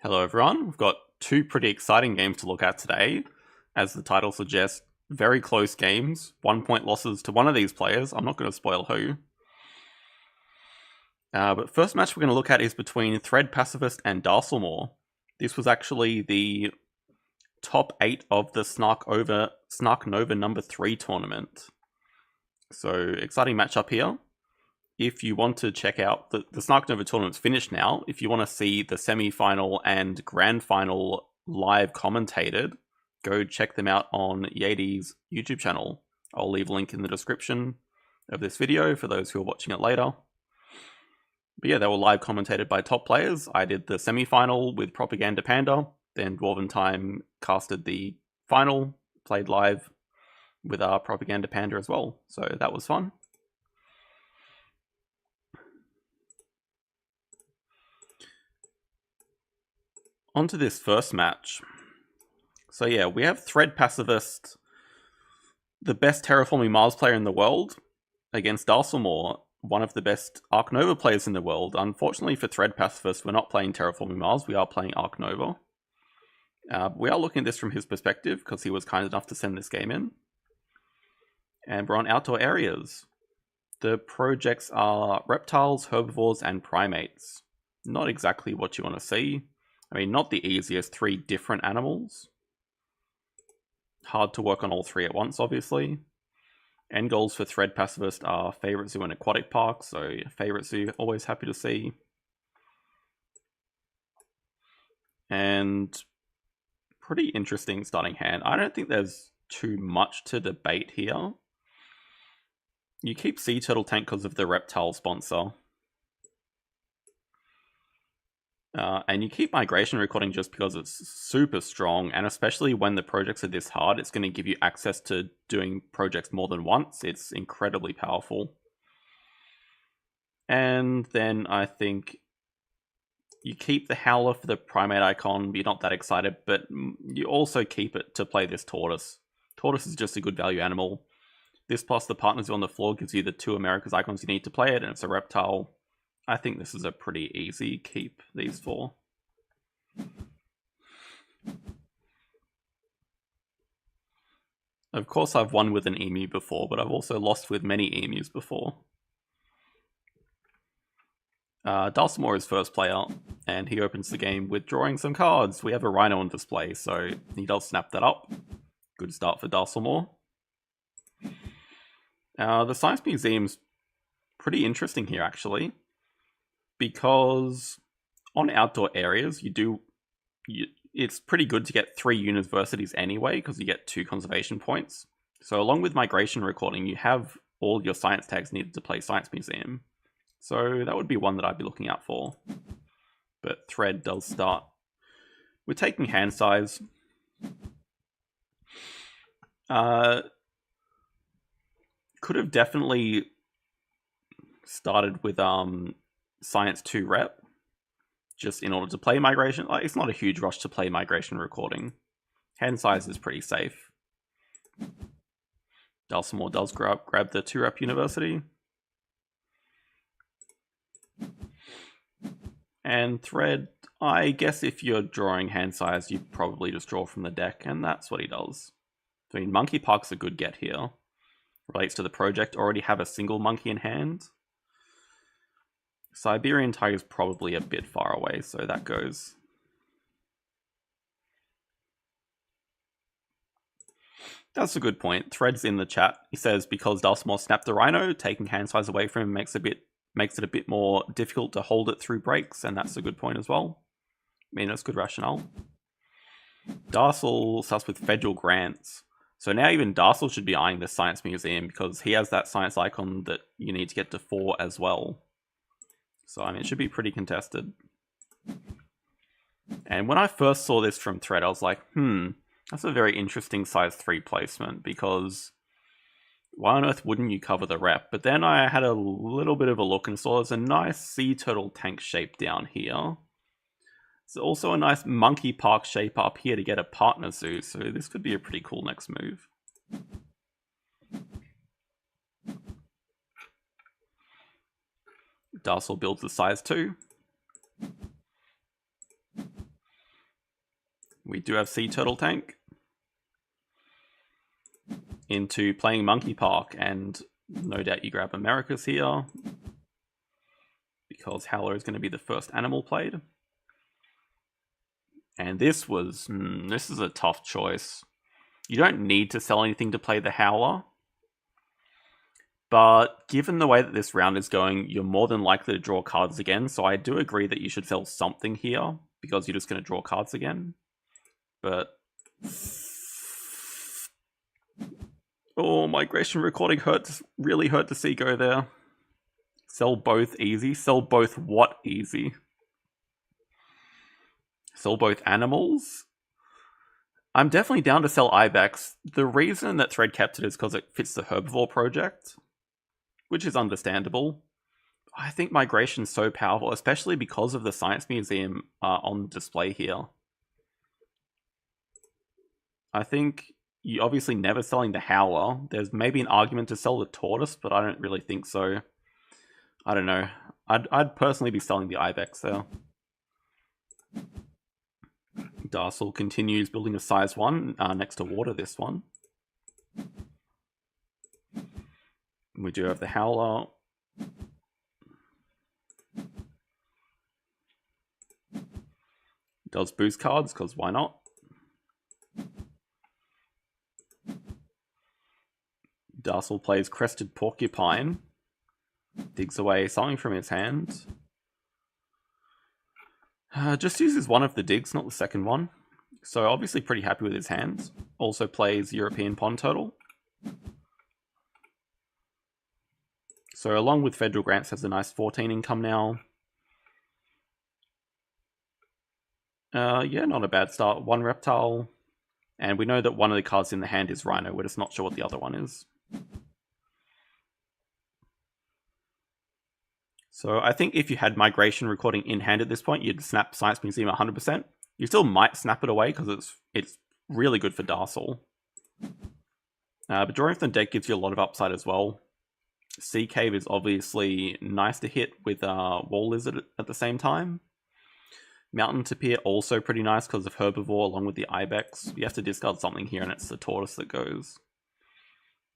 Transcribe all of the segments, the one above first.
Hello everyone, we've got two pretty exciting games to look at today. As the title suggests, very close games, 1 point losses to one of these players. I'm not going to spoil who. But first match we're going to look at is between ThreadPacifist and Darcelmaw. This was actually the top 8 of the Snark Nova number 3 tournament. So exciting matchup here. If you want to check out, the Snark Nova tournament's finished now. If you want to see the semi-final and grand final live commentated, go check them out on Yadi's YouTube channel. I'll leave a link in the description of this video for those who are watching it later. But yeah, they were live commentated by top players. I did the semi-final with Propaganda Panda, then dwarvintime casted the final, played live with our Propaganda Panda as well. So that was fun. On to this first match. So yeah, we have ThreadPacifist, the best Terraforming Mars player in the world, against Darcelmaw, one of the best Ark Nova players in the world. Unfortunately for ThreadPacifist, we're not playing Terraforming Mars, we are playing Ark Nova. We are looking at this from his perspective, because he was kind enough to send this game in. And we're on outdoor areas. The projects are reptiles, herbivores, and primates. Not exactly what you want to see. I mean, not the easiest, 3 different animals. Hard to work on all 3 at once, obviously. End goals for ThreadPacifist are favourite zoo and aquatic park, so favourite zoo, always happy to see. And pretty interesting starting hand. I don't think there's too much to debate here. You keep Sea Turtle Tank because of the reptile sponsor. And you keep Migration Recording just because it's super strong, and especially when the projects are this hard, it's going to give you access to doing projects more than once. It's incredibly powerful. And then I think you keep the Howler for the primate icon, you're not that excited, but you also keep it to play this Tortoise. Tortoise is just a good value animal. This plus the partners on the floor gives you the 2 America's icons you need to play it, and it's a reptile. I think this is a pretty easy keep, these 4. Of course, I've won with an emu before, but I've also lost with many emus before. Darcelmaw is first player, and he opens the game with drawing some cards. We have a rhino on display, so he does snap that up. Good start for Darcelmaw. The Science Museum's pretty interesting here, actually. Because on outdoor areas, it's pretty good to get 3 universities anyway, because you get 2 conservation points. So along with Migration Recording, you have all your science tags needed to play Science Museum. So that would be one that I'd be looking out for. But Thread does start with taking hand size. Could have definitely started with Science 2 rep, just in order to play Migration. Like, it's not a huge rush to play Migration Recording. Hand size is pretty safe. Darcelmaw does grab the 2 rep University. And Thread, I guess if you're drawing hand size, you probably just draw from the deck, and that's what he does. I mean, Monkey Park's a good get here. Relates to the project, already have a single monkey in hand. Siberian Tiger's probably a bit far away, so that goes. That's a good point. Thread's in the chat. He says because Darcelmaw snapped the rhino, taking hand size away from him makes it a bit more difficult to hold it through breaks, and that's a good point as well. I mean, that's good rationale. Darcel starts with federal grants. So now even Darcel should be eyeing the Science Museum, because he has that science icon that you need to get to 4 as well. So, I mean, it should be pretty contested. And when I first saw this from Thread, I was like, that's a very interesting size 3 placement, because why on earth wouldn't you cover the rep? But then I had a little bit of a look and saw there's a nice sea turtle tank shape down here. There's also a nice monkey park shape up here to get a partner zoo, so this could be a pretty cool next move. Darcel builds the size 2. We do have Sea Turtle Tank. Into playing Monkey Park, and no doubt you grab Americas here, because Howler is going to be the first animal played. And this is a tough choice. You don't need to sell anything to play the Howler, but given the way that this round is going, you're more than likely to draw cards again, so I do agree that you should sell something here, because you're just going to draw cards again. But... oh, migration recording really hurt to see go there. Sell both easy. Sell both what easy? Sell both animals? I'm definitely down to sell Ibex. The reason that Thread kept it is because it fits the herbivore project, which is understandable. I think migration's so powerful, especially because of the Science Museum on display here. I think you're obviously never selling the Howler. There's maybe an argument to sell the Tortoise, but I don't really think so. I don't know. I'd personally be selling the Ibex there. Darcel continues building a size 1 next to water this one. We do have the Howler. Does boost cards, because why not? Darcel plays Crested Porcupine. Digs away something from his hand. Just uses one of the digs, not the second one. So obviously pretty happy with his hands. Also plays European Pond Turtle. So along with Federal Grants has a nice 14 income now. Yeah, not a bad start. One Reptile. And we know that one of the cards in the hand is Rhino. We're just not sure what the other one is. So I think if you had Migration recording in hand at this point, you'd snap Science Museum 100%. You still might snap it away because it's really good for Darcel. But drawing from the deck gives you a lot of upside as well. Sea Cave is obviously nice to hit with Wall Lizard at the same time. Mountain Tapir also pretty nice because of Herbivore along with the Ibex. You have to discard something here and it's the Tortoise that goes.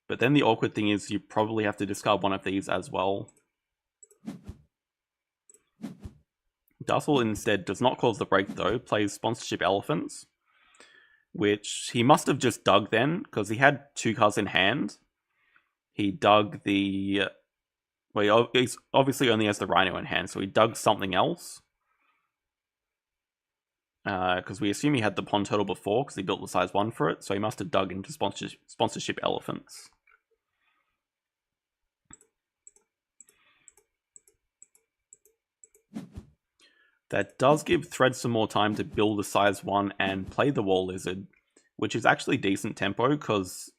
But then the awkward thing is you probably have to discard one of these as well. Darcel instead does not cause the break though, plays Sponsorship Elephants, which he must have just dug then, because he had 2 cards in hand. He dug the... well, he obviously only has the Rhino in hand, so he dug something else. Because we assume he had the Pond Turtle before, because he built the size 1 for it, so he must have dug into Sponsorship Elephants. That does give Thread some more time to build a size 1 and play the Wall Lizard, which is actually decent tempo, because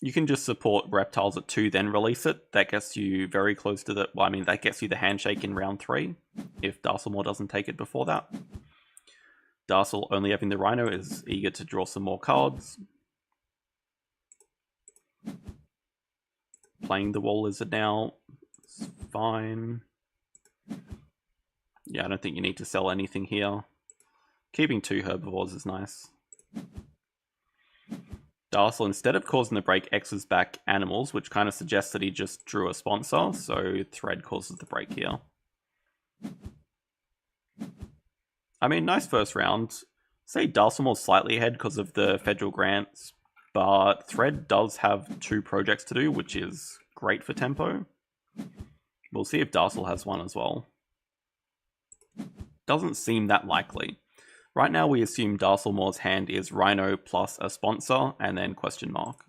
you can just support Reptiles at 2, then release it. That gets you very close to the... well, I mean, that gets you the Handshake in round 3, if Darcelmaw doesn't take it before that. Darcel, only having the Rhino, is eager to draw some more cards. Playing the Wall Lizard now. It's fine. Yeah, I don't think you need to sell anything here. Keeping 2 Herbivores is nice. Darcel, instead of causing the break, X's back animals, which kind of suggests that he just drew a sponsor, so Thread causes the break here. I mean, nice first round. Say Darcelmaw's slightly ahead because of the federal grants, but Thread does have 2 projects to do, which is great for tempo. We'll see if Darcel has one as well. Doesn't seem that likely. Right now we assume Darcelmaw's hand is Rhino plus a sponsor and then question mark.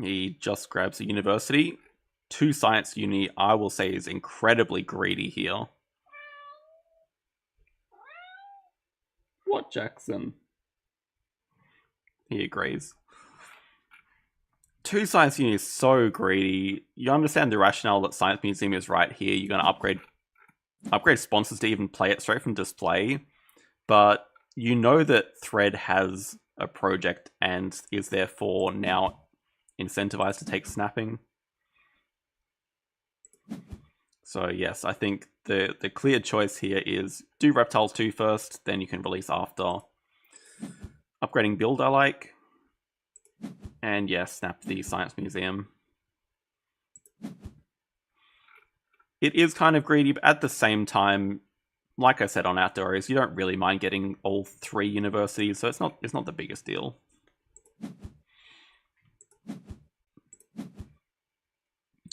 He just grabs a university. 2 science uni, I will say, is incredibly greedy here. What, Jackson? He agrees. 2 science uni is so greedy. You understand the rationale that Science Museum is right here. You're going to upgrade sponsors to even play it straight from display. But you know that Thread has a project and is therefore now incentivized to take snapping. So yes, I think the clear choice here is do Reptiles 2 first, then you can release after. Upgrading build I like. And yes, snap the Science Museum. It is kind of greedy, but at the same time, like I said on Outdoors, you don't really mind getting all 3 universities, so it's not the biggest deal.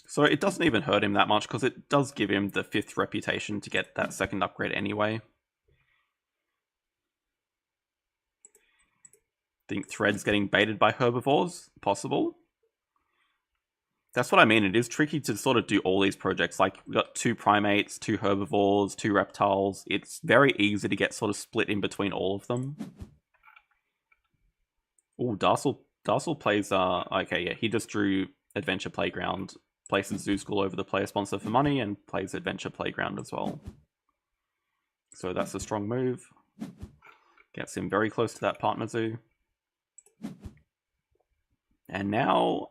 So it doesn't even hurt him that much, because it does give him the 5th reputation to get that 2nd upgrade anyway. Think Thread's getting baited by herbivores? Possible. That's what I mean. It is tricky to sort of do all these projects. Like, we've got 2 primates, 2 herbivores, 2 reptiles. It's very easy to get sort of split in between all of them. Oh, Darcel plays... okay, yeah, he just drew Adventure Playground, places Zoo School over the player sponsor for money, and plays Adventure Playground as well. So that's a strong move. Gets him very close to that partner zoo. And now...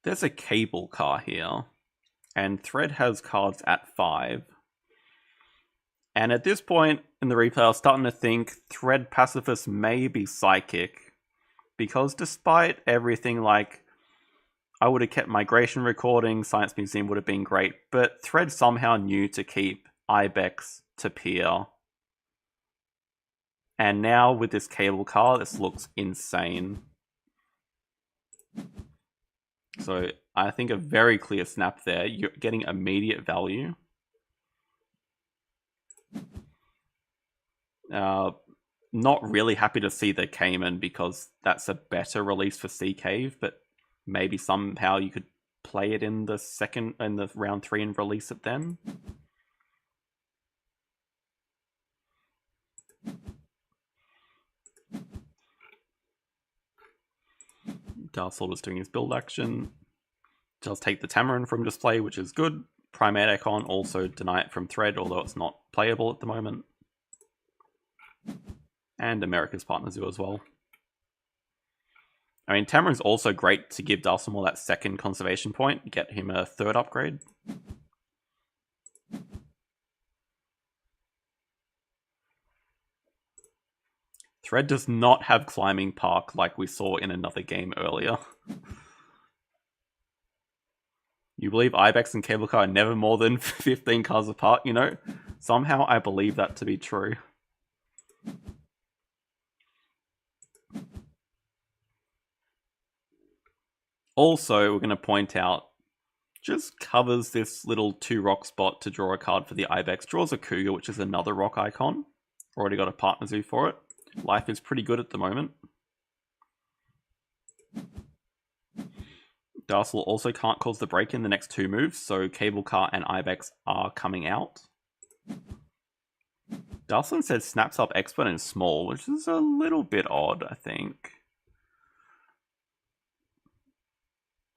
there's a cable car here, and Thread has cards at 5. And at this point in the replay, I was starting to think ThreadPacifist may be psychic, because despite everything, like, I would have kept migration recording, Science Museum would have been great, but Thread somehow knew to keep Ibex to peer. And now with this cable car, this looks insane. So I think a very clear snap there. You're getting immediate value. Not really happy to see the Cayman, because that's a better release for Sea Cave, but maybe somehow you could play it in the round 3 and release it then. Darcel is doing his build action. Does take the Tamarin from display, which is good. Primate Icon also deny it from Thread, although it's not playable at the moment. And America's Partner Zoo as well. I mean, Tamarin's also great to give Darcelmaw that 2nd conservation point, get him a 3rd upgrade. Thread does not have Climbing Park like we saw in another game earlier. You believe Ibex and Cable Car are never more than 15 cars apart, you know? Somehow I believe that to be true. Also, we're going to point out, just covers this little 2 rock spot to draw a card for the Ibex. Draws a Cougar, which is another rock icon. Already got a partner zoo for it. Life is pretty good at the moment. Darcel also can't cause the break in the next 2 moves, so Cable Car and Ibex are coming out. Darcel said snaps up Expert and Small, which is a little bit odd, I think.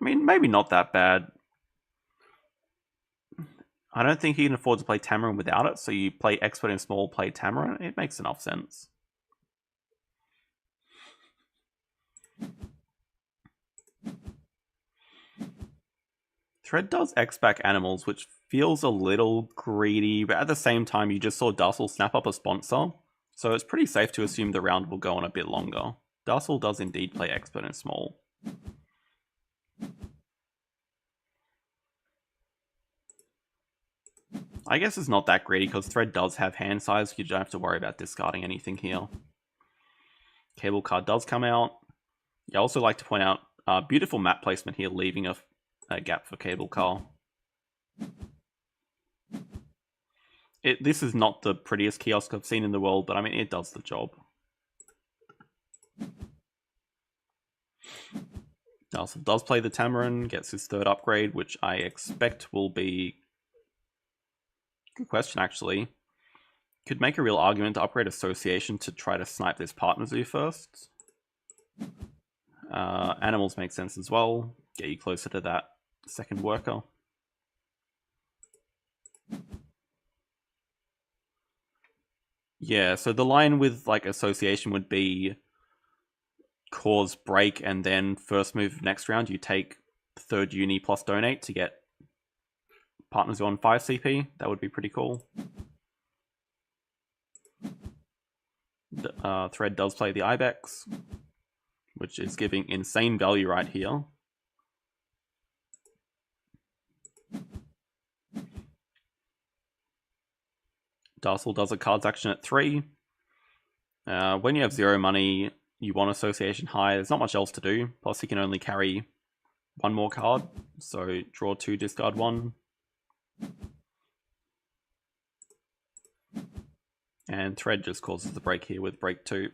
I mean, maybe not that bad. I don't think he can afford to play Tamarin without it, so you play Expert and Small, play Tamarin. It makes enough sense. Thread does X-Back Animals, which feels a little greedy, but at the same time, you just saw Darcel snap up a sponsor, so it's pretty safe to assume the round will go on a bit longer. Darcel does indeed play Expert and Small. I guess it's not that greedy, because Thread does have hand size, you don't have to worry about discarding anything here. Cable Car does come out. I also like to point out beautiful map placement here, leaving a gap for Cable Car. This is not the prettiest kiosk I've seen in the world, but I mean, it does the job. Darcel does play the Tamarin, gets his 3rd upgrade, which I expect will be... Good question, actually. Could make a real argument to upgrade Association to try to snipe this partner zoo first. Animals make sense as well. Get you closer to that 2nd worker. Yeah, so the line with like Association would be cause break, and then first move next round you take 3rd uni plus donate to get partners who on 5 CP. That would be pretty cool. Thread does play the Ibex, which is giving insane value right here. Darcel does a cards action at 3. When you have 0 money, you want Association high. There's not much else to do. Plus, he can only carry 1 more card. So draw 2, discard 1. And Thread just causes the break here with break 2.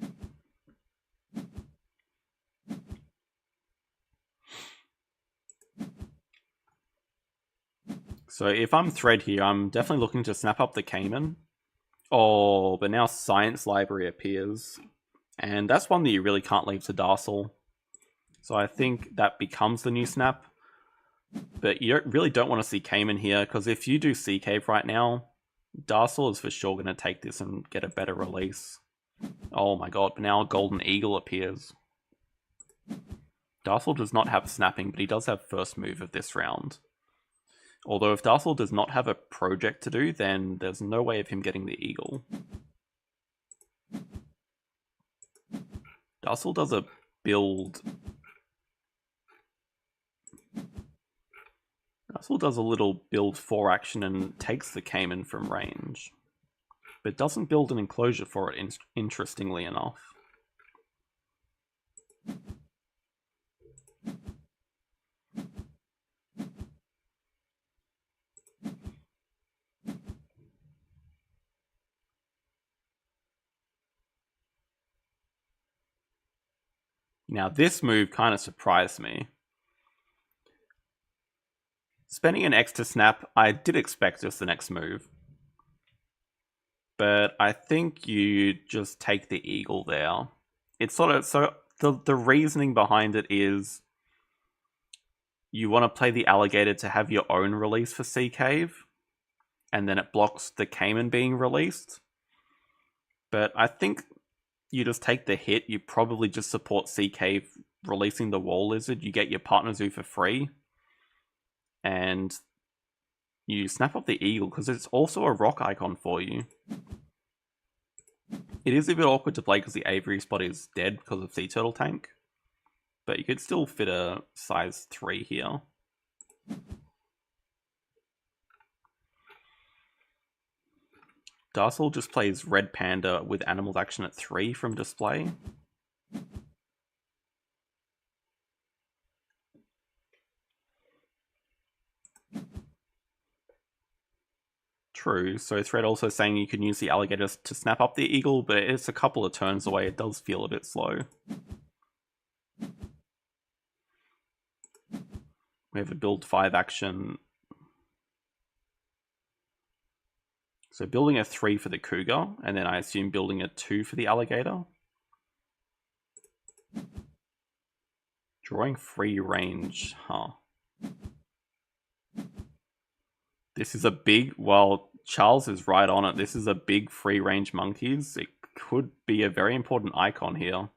So if I'm Thread here, I'm definitely looking to snap up the Cayman. Oh, but now Science Library appears. And that's one that you really can't leave to Darcel. So I think that becomes the new snap. But you really don't want to see Cayman here, because if you do Sea Cave right now, Darcel is for sure going to take this and get a better release. Oh my god, but now Golden Eagle appears. Darcel does not have snapping, but he does have first move of this round. Although if Darcel does not have a project to do, then there's no way of him getting the Eagle. Darcel does a build. Darcel does a little build 4 action and takes the Cayman from range. But doesn't build an enclosure for it, interestingly enough. Now this move kind of surprised me. Spending an X to snap, I did expect just the next move. But I think you just take the Eagle there. It's sort of, so the reasoning behind it is you want to play the Alligator to have your own release for Sea Cave, and then it blocks the Cayman being released. But I think you just take the hit, you probably just support Sea Cave releasing the Wall Lizard, you get your partner zoo for free, and you snap up the Eagle, because it's also a rock icon for you. It is a bit awkward to play because the Aviary spot is dead because of Sea Turtle Tank, but you could still fit a size 3 here. Darcel just plays Red Panda with Animals action at 3 from display. True, so Thread also saying you can use the Alligator to snap up the Eagle, but it's a couple of turns away, it does feel a bit slow. We have a build 5 action. So building a 3 for the Cougar, and then I assume building a 2 for the Alligator. Drawing free range, huh. This is a big, well, Charles is right on it. This is a big free range monkeys. It could be a very important icon here.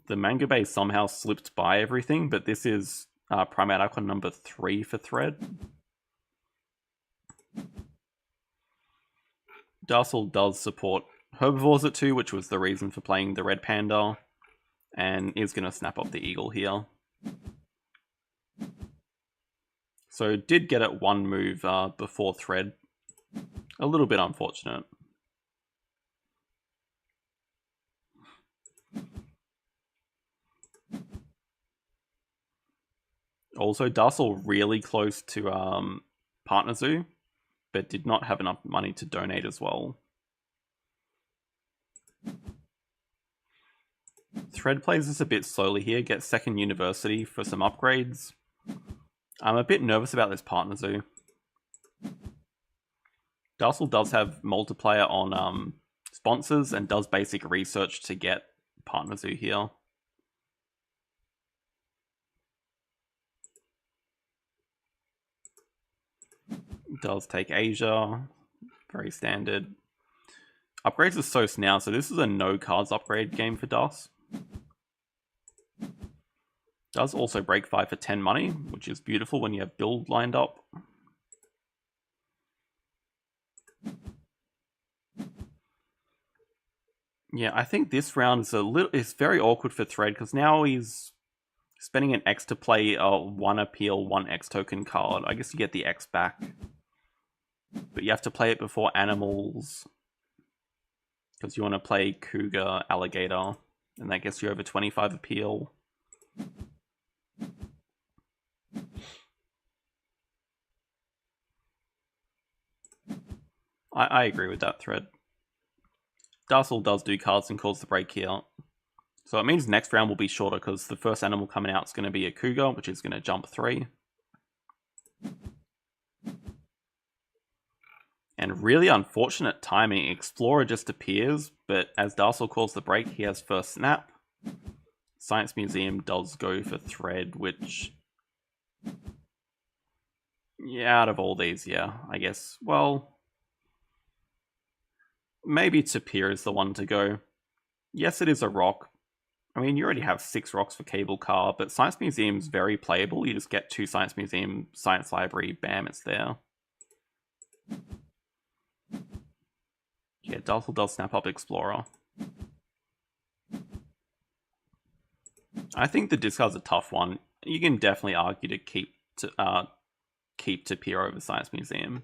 The Manga Bay somehow slipped by everything, but this is primate icon number 3 for Thread. Darcel does support herbivores at 2, which was the reason for playing the Red Panda, and is going to snap up the Eagle here. So did get it 1 move before Thread. A little bit unfortunate. Also, Darcel really close to Partner Zoo, but did not have enough money to donate as well. Thread plays this a bit slowly here, gets second university for some upgrades. I'm a bit nervous about this Partner Zoo. Darcel does have multiplier on sponsors and does basic research to get Partner Zoo here. Does take Asia, very standard. Upgrades are so now, so this is a no cards upgrade game for Das. Does also break 5 for 10 money, which is beautiful when you have build lined up. Yeah, I think this round is very awkward for Thread because now he's spending an X to play a 1 appeal, 1 X token card. I guess you get the X back. But you have to play it before animals. Because you want to play cougar, alligator. And that gets you over 25 appeal. I agree with that, Thread. Darcel does do cards and calls the break here. So it means next round will be shorter because the first animal coming out is going to be a cougar, which is going to jump 3. And really unfortunate timing. Explorer just appears, but as Darcel calls the break, he has first snap. Science Museum does go for Thread, which... yeah, out of all these, yeah, I guess. Well... maybe Tapir is the one to go. Yes, it is a rock. I mean, you already have 6 rocks for Cable Car, but Science Museum's very playable. You just get 2 Science Museum, Science Library, bam, it's there. Yeah, Darcel does snap up Explorer. I think the discard's a tough one. You can definitely argue to keep Tapir over Science Museum.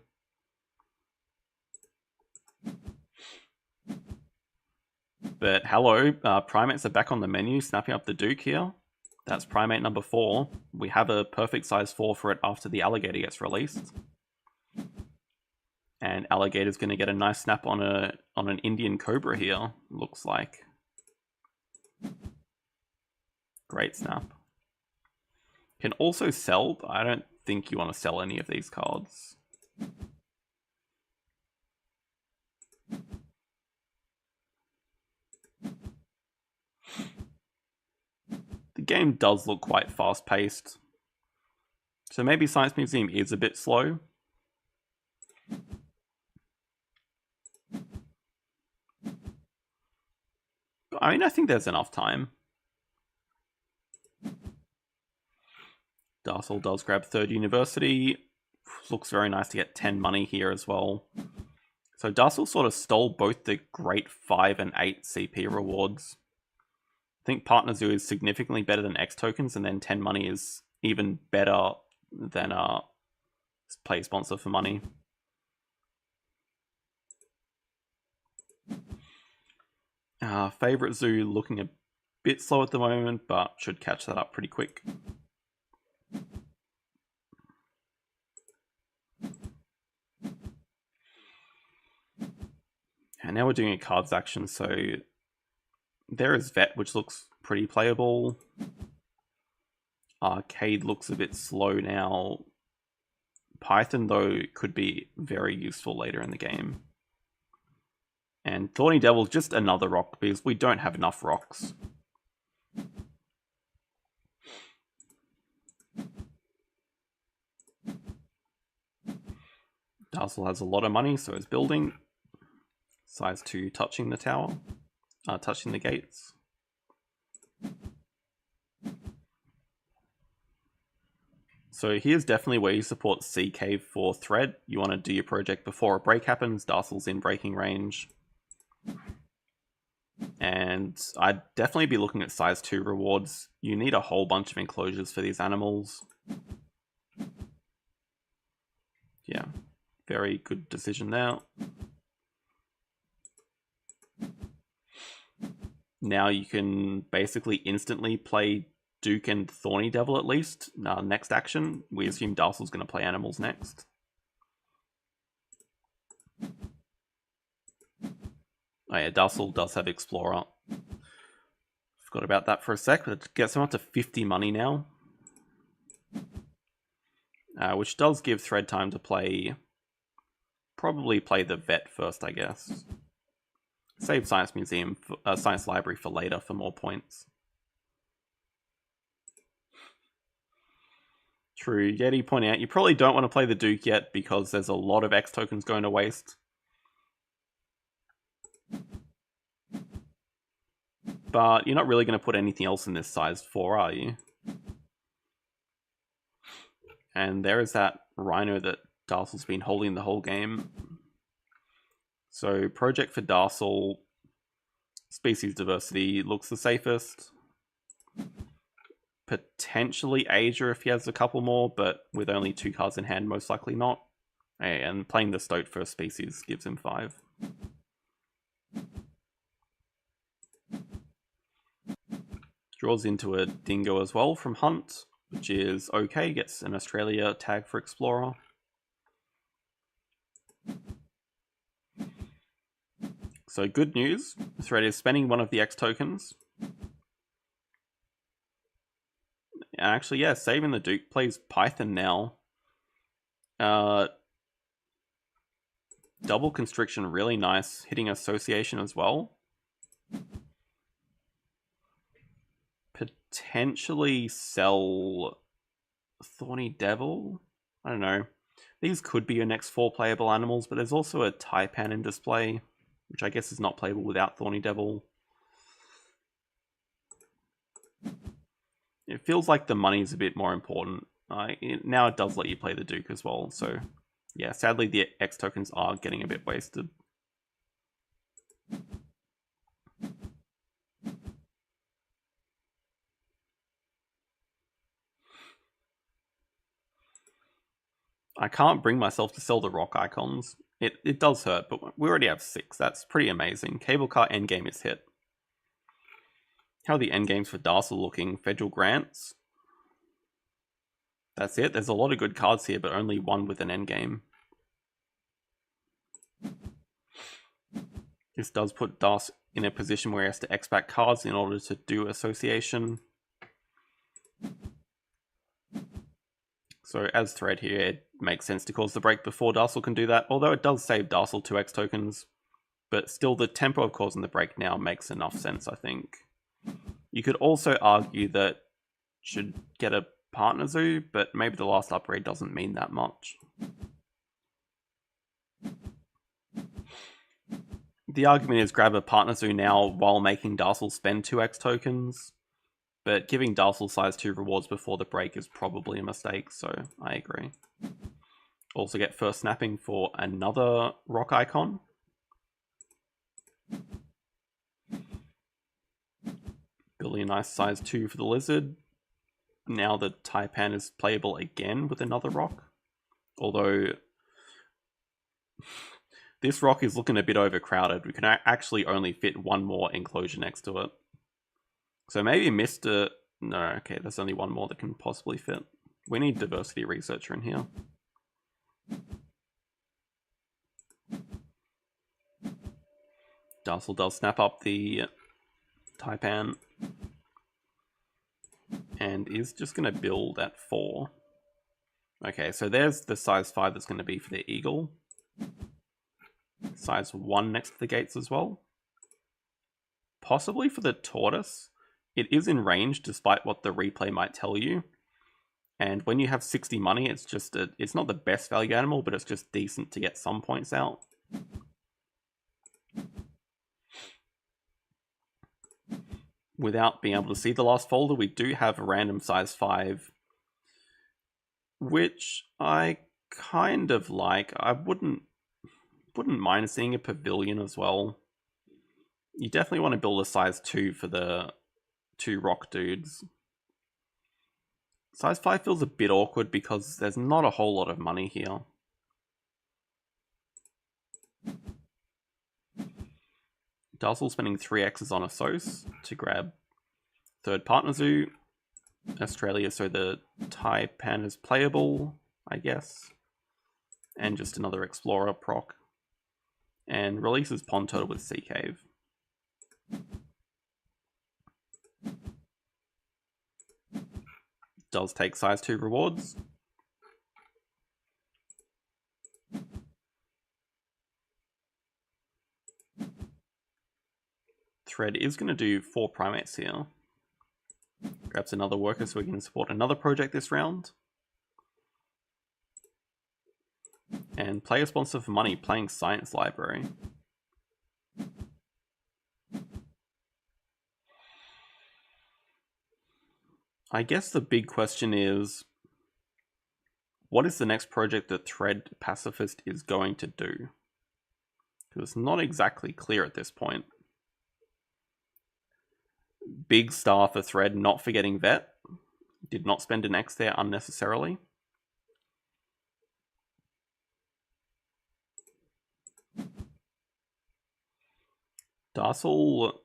But hello, primates are back on the menu, snapping up the Duke here. That's primate number 4. We have a perfect size 4 for it after the alligator gets released. And alligator's going to get a nice snap on an Indian cobra here, looks like. Great snap. Can also sell, but I don't think you want to sell any of these cards. The game does look quite fast-paced. So maybe Science Museum is a bit slow. I mean, I think there's enough time. Darcel does grab 3rd University. Looks very nice to get 10 money here as well. So Darcel sort of stole both the great 5 and 8 CP rewards. I think Partner Zoo is significantly better than X tokens, and then 10 money is even better than play sponsor for money. Favorite Zoo looking a bit slow at the moment, but should catch that up pretty quick. And now we're doing a cards action, so there is Vet, which looks pretty playable. Arcade looks a bit slow now. Python, though, could be very useful later in the game. And Thorny Devil's just another rock, because we don't have enough rocks. Darcel has a lot of money, so is building. Size 2 touching the tower. Touching the gates. So here's definitely where you support Sea Cave for Thread. You want to do your project before a break happens. Darcel's in breaking range. And I'd definitely be looking at size 2 rewards. You need a whole bunch of enclosures for these animals. Yeah, very good decision there. Now you can basically instantly play Duke and Thorny Devil at least. Next action, we assume Darcel's going to play animals next. Oh yeah, Darcel does have Explorer. Forgot about that for a sec, but it gets him up to 50 money now. Which does give Thread time to play... probably play the Vet first, I guess. Save Science Museum, Science Library for later for more points. True, Yeti pointing out, you probably don't want to play the Duke yet because there's a lot of X tokens going to waste. But you're not really going to put anything else in this size 4, are you? And there is that rhino that Darcel's been holding the whole game. So project for Darcel, species diversity looks the safest. Potentially Asia if he has a couple more, but with only 2 cards in hand, most likely not. And playing the Stoat for species gives him 5. Draws into a Dingo as well from Hunt, which is okay, gets an Australia tag for Explorer. So good news, Thread is spending one of the X tokens. And actually, yeah, saving the Duke, plays Python now. Double Constriction, really nice. Hitting Association as well. Potentially sell Thorny Devil? I don't know. These could be your next 4 playable animals, but there's also a Taipan in display, which I guess is not playable without Thorny Devil. It feels like the money's a bit more important. Now it does let you play the Duke as well, so yeah, sadly the X tokens are getting a bit wasted. I can't bring myself to sell the rock icons. It does hurt, but we already have 6. That's pretty amazing. Cable car endgame is hit. How are the endgames for Darcel looking? Federal grants. That's it. There's a lot of good cards here, but only one with an endgame. This does put Darce in a position where he has to X-back cards in order to do association. So as Thread here, it makes sense to cause the break before Darcel can do that, although it does save Darcel 2 X tokens. But still, the tempo of causing the break now makes enough sense, I think. You could also argue that should get a partner zoo, but maybe the last upgrade doesn't mean that much. The argument is grab a partner zoo now while making Darcel spend 2 X tokens, but giving Darcel size 2 rewards before the break is probably a mistake, so I agree. Also get first snapping for another rock icon. Building a nice size 2 for the lizard. Now the Taipan is playable again with another rock. Although this rock is looking a bit overcrowded. We can actually only fit one more enclosure next to it. So maybe Mr... No, okay, there's only one more that can possibly fit. We need diversity researcher in here. Darcel does snap up the Taipan. And is just going to build at 4. Okay, so there's the size 5 that's going to be for the eagle. Size 1 next to the gates as well. Possibly for the tortoise. It is in range despite what the replay might tell you. And when you have 60 money, it's just it's not the best value animal, but it's just decent to get some points out. Without being able to see the last folder, we do have a random size 5, which I kind of like. I wouldn't mind seeing a pavilion as well. You definitely want to build a size 2 for the 2 rock dudes. Size 5 feels a bit awkward because there's not a whole lot of money here. Darcel spending 3 X's on a Sos to grab third partner zoo. Australia, so the Taipan is playable, I guess. And just another Explorer proc. And releases Pond Turtle with Sea Cave. Does take size 2 rewards. Thread is going to do 4 primates here. Grabs another worker so we can support another project this round. And player sponsor for money, playing Science Library. I guess the big question is, what is the next project that ThreadPacifist is going to do? Because it's not exactly clear at this point. Big star for Thread, not forgetting Vet. Did not spend an X there unnecessarily. Darcel...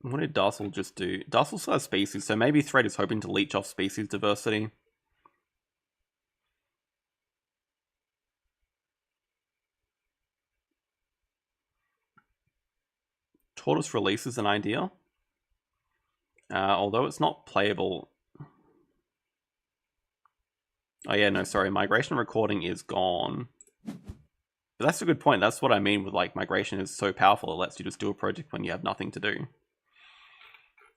What did Darcel just do? Darcel still has species, so maybe Thread is hoping to leech off species diversity. Tortoise release is an idea. Although it's not playable. Oh yeah, no, sorry. Migration recording is gone. But that's a good point. That's what I mean with like migration is so powerful. It lets you just do a project when you have nothing to do.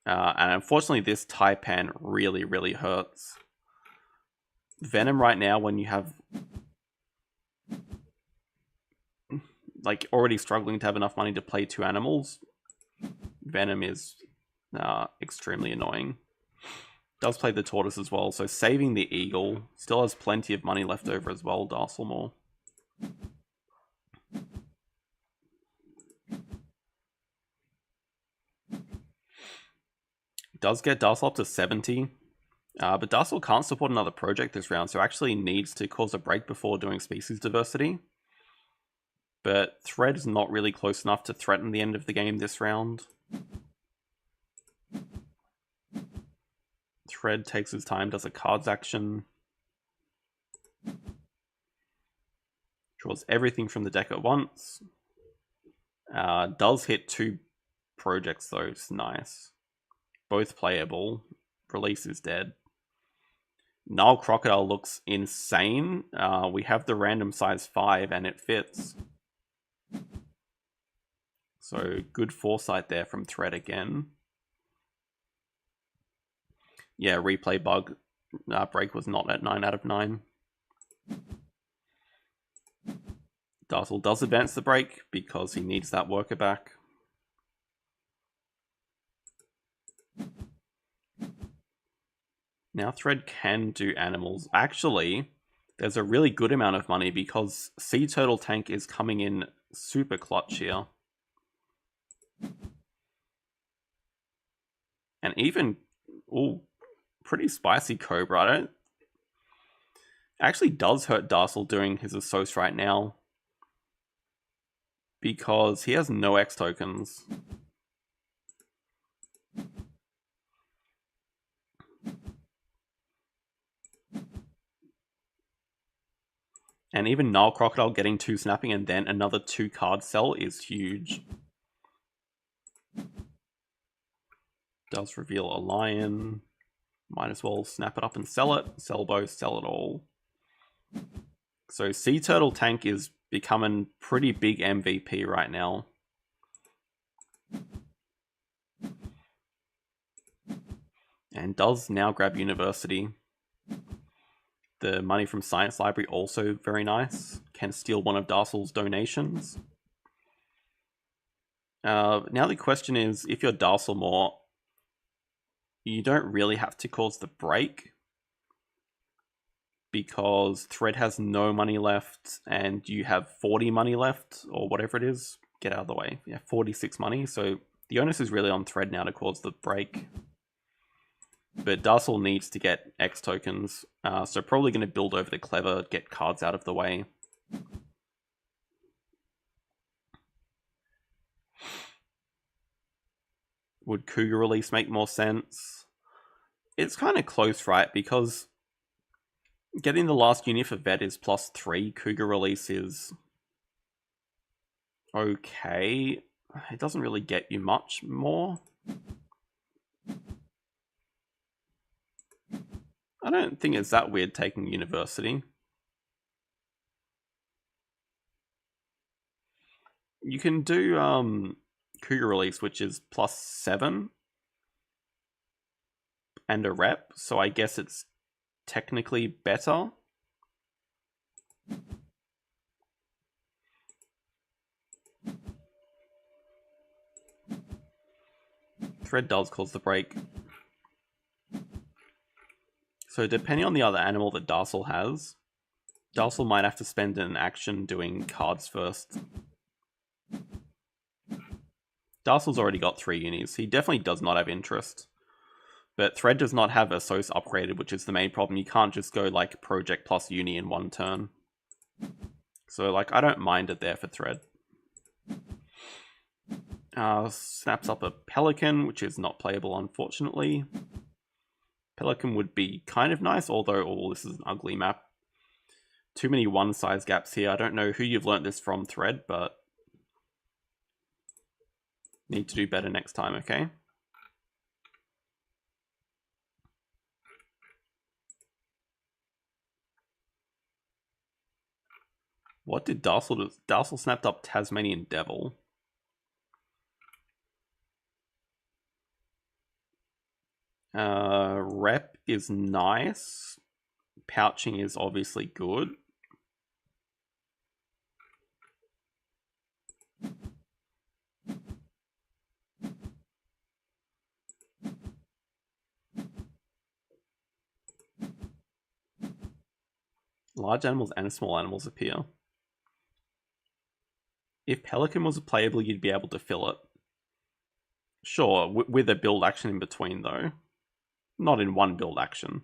And unfortunately, this Taipan really, really hurts. Venom right now, when you have like already struggling to have enough money to play 2 animals, Venom is extremely annoying. Does play the tortoise as well, so saving the eagle. Still has plenty of money left over as well, Darcelmaw. Does get Darcel up to 70. But Darcel can't support another project this round, so actually needs to cause a break before doing species diversity. But Thread is not really close enough to threaten the end of the game this round. Thread takes his time, does a cards action. Draws everything from the deck at once. Does hit 2 projects though, it's nice. Both playable. Release is dead. Nile Crocodile looks insane. We have the random size 5 and it fits. So good foresight there from Thread again. Yeah, replay bug. Break was not at 9 out of 9. Darcel does advance the break because he needs that worker back. Now Thread can do animals. Actually, there's a really good amount of money because Sea Turtle Tank is coming in super clutch here. And even, pretty spicy Cobra. Actually does hurt Darcel doing his Assos right now. Because he has no X tokens. And even Nile Crocodile getting 2 snapping and then another 2 card sell is huge. Does reveal a lion. Might as well snap it up and sell it. Sell both, sell it all. So Sea Turtle Tank is becoming pretty big MVP right now. And does now grab University. The money from Science Library also very nice. Can steal one of Darcel's donations. Now the question is, if you're Darcelmaw, you don't really have to cause the break. Because Thread has no money left and you have 40 money left, or whatever it is. Get out of the way. Yeah, 46 money. So the onus is really on Thread now to cause the break. But Darcel needs to get X tokens, so probably going to build over the Clever, get cards out of the way. Would Cougar release make more sense? It's kind of close, right? Because getting the last unit for Vet is +3. Cougar release is okay. It doesn't really get you much more. I don't think it's that weird taking University. You can do Cougar release, which is +7 and a rep, so I guess it's technically better. Thread does cause the break. So depending on the other animal that Darcel has, Darcel might have to spend an action doing cards first. Darcel's already got 3 unis. He definitely does not have interest. But Thread does not have Assos upgraded, which is the main problem. You can't just go like Project plus Uni in one turn. So like I don't mind it there for Thread. Snaps up a Pelican, which is not playable unfortunately. Pelican would be kind of nice, although this is an ugly map. Too many one-size gaps here. I don't know who you've learnt this from, Thread, but need to do better next time, okay? What did Darcel do? Darcel snapped up Tasmanian Devil. Rep is nice. Pouching is obviously good. Large animals and small animals appear. If Pelican was playable, you'd be able to fill it. Sure, with a build action in between though. Not in one build action.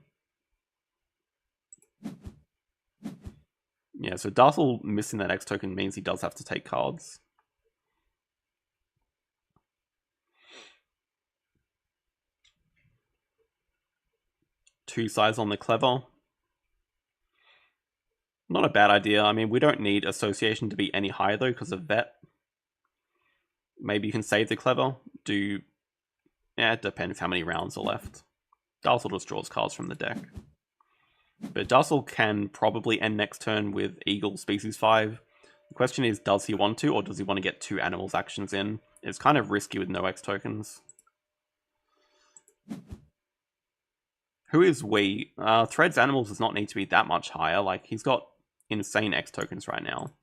Yeah, so Darcel missing that X token means he does have to take cards. Two sides on the Clever. Not a bad idea. I mean, we don't need Association to be any higher though because of Vet. Maybe you can save the Clever. Yeah, it depends how many rounds are left. Darcel just draws cards from the deck. But Darcel can probably end next turn with Eagle Species 5. The question is, does he want to, or does he want to get 2 animals actions in? It's kind of risky with no X tokens. Who is we? Thread's animals does not need to be that much higher. Like, he's got insane X tokens right now.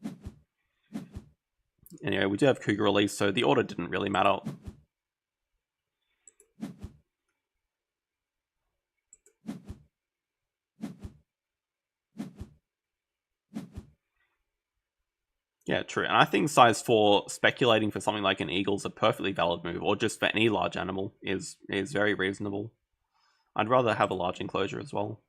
Anyway, we do have Cougar release, so the order didn't really matter. Yeah, true. And I think size 4 speculating for something like an eagle is a perfectly valid move, or just for any large animal is very reasonable. I'd rather have a large enclosure as well.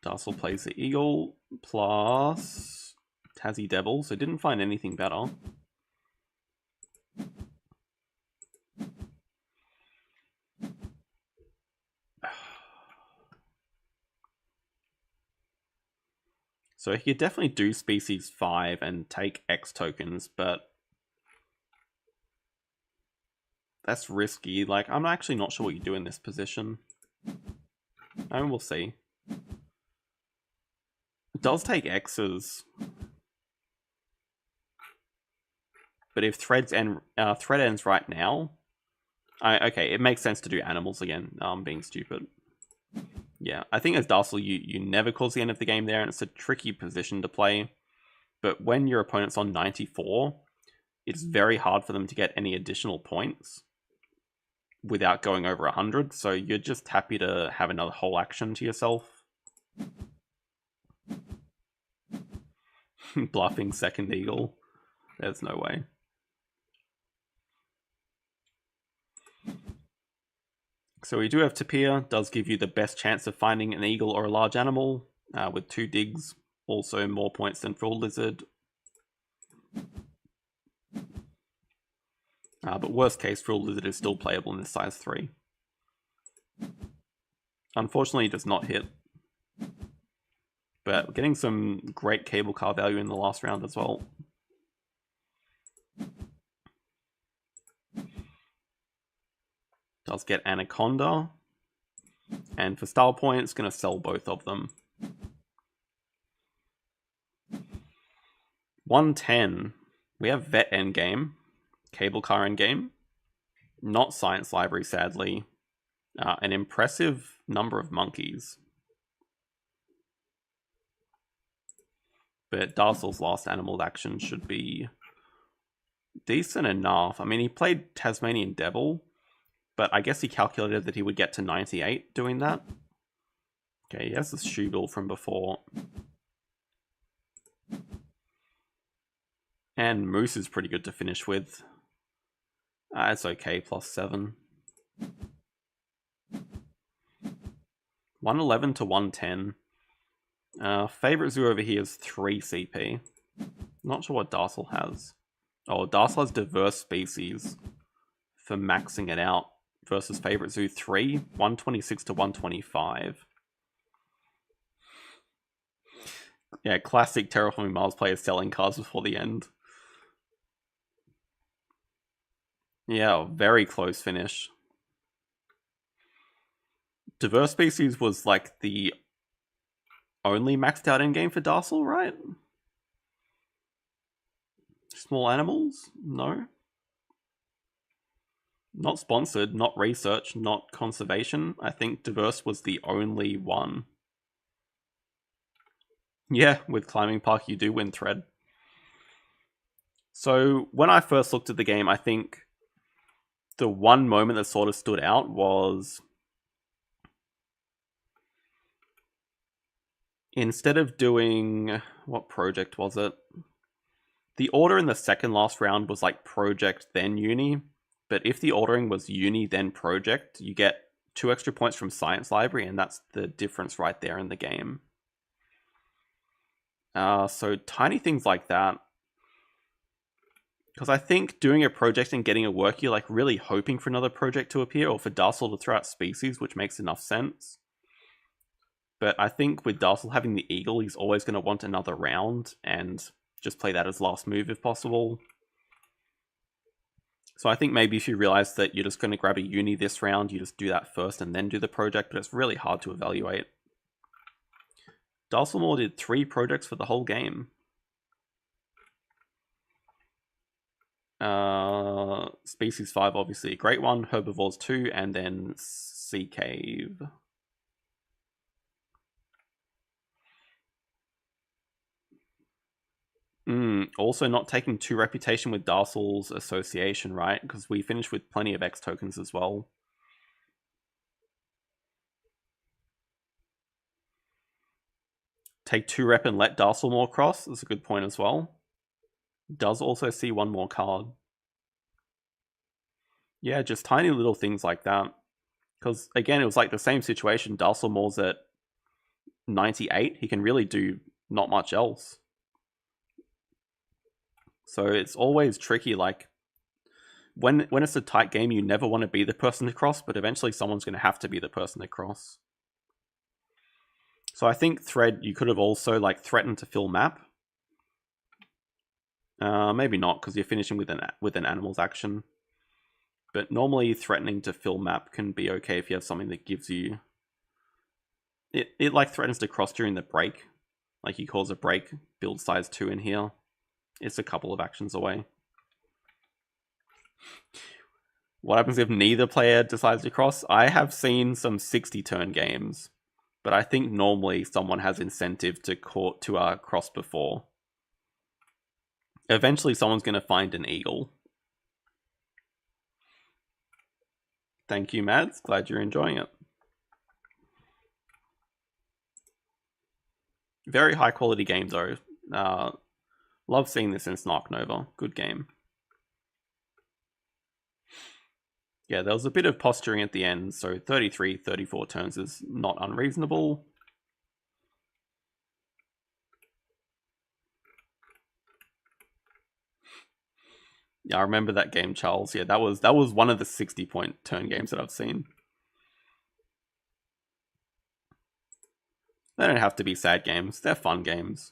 Darcel plays the eagle plus Tassie Devil, so didn't find anything better. So he could definitely do Species 5 and take X tokens, but that's risky. Like, I'm actually not sure what you do in this position. And we'll see. It does take X's. But if Thread ends right now... okay, it makes sense to do animals again. I'm being stupid. Yeah, I think as Darcel, you never cause the end of the game there, and it's a tricky position to play. But when your opponent's on 94, it's very hard for them to get any additional points without going over 100, so you're just happy to have another whole action to yourself. Bluffing second eagle. There's no way. So we do have Tapir, does give you the best chance of finding an eagle or a large animal, with 2 digs, also more points than Frill Lizard. But worst case, Frill Lizard is still playable in this size 3. Unfortunately, it does not hit. But getting some great cable car value in the last round as well. Does get Anaconda. And for style points, going to sell both of them. 110. We have Vet endgame. Cable car endgame. Not Science Library, sadly. An impressive number of monkeys. But Darcel's last animal action should be decent enough. I mean, he played Tasmanian Devil, but I guess he calculated that he would get to 98 doing that. Okay, he has this shoe bill from before. And Moose is pretty good to finish with. It's okay, +7. 111 to 110. Favorite zoo over here is 3 CP. Not sure what Darcel has. Oh, Darcel has diverse species for maxing it out versus favorite zoo 3, 126 to 125. Yeah, classic Terraforming Mars players selling cards before the end. Yeah, very close finish. Diverse species was like the only maxed out endgame for Darcel, right? Small animals? No. Not sponsored, not research, not conservation. I think diverse was the only one. Yeah, with Climbing Park you do win thread. So when I first looked at the game, I think the one moment that sort of stood out was instead of doing... what project was it? The order in the second last round was like project then uni, but if the ordering was uni then project, you get 2 extra points from science library, and that's the difference right there in the game. So tiny things like that. Because I think doing a project and getting a work, you're like really hoping for another project to appear, or for Darcel to throw out species, which makes enough sense. But I think with Darcel having the eagle, he's always going to want another round, and just play that as last move if possible. So I think maybe if you realize that you're just going to grab a uni this round, you just do that first and then do the project, but it's really hard to evaluate. Darcelmaw did 3 projects for the whole game. Species 5, obviously a great one. Herbivores 2, and then Sea Cave. Also not taking 2 reputation with Darcel's association, right? Because we finished with plenty of X tokens as well. Take 2 rep and let Darcelmaw cross is a good point as well. Does also see 1 more card. Yeah, just tiny little things like that. Because, again, it was like the same situation. Darcelmaw's at 98. He can really do not much else. So it's always tricky, like, when it's a tight game, you never want to be the person to cross, but eventually someone's going to have to be the person to cross. So I think Thread, you could have also, like, threatened to fill map. Maybe not, because you're finishing with an animal's action. But normally threatening to fill map can be okay if you have something that gives you... It like threatens to cross during the break. Like you cause a break, build size 2 in here. It's a couple of actions away. What happens if neither player decides to cross? I have seen some 60 turn games, but I think normally someone has incentive to cross before. Eventually someone's going to find an eagle. Thank you, Mads. Glad you're enjoying it. Very high quality game though. Love seeing this in Snark Nova. Good game. Yeah, there was a bit of posturing at the end, so 33, 34 turns is not unreasonable. Yeah, I remember that game, Charles. Yeah, that was one of the 60-point turn games that I've seen. They don't have to be sad games. They're fun games.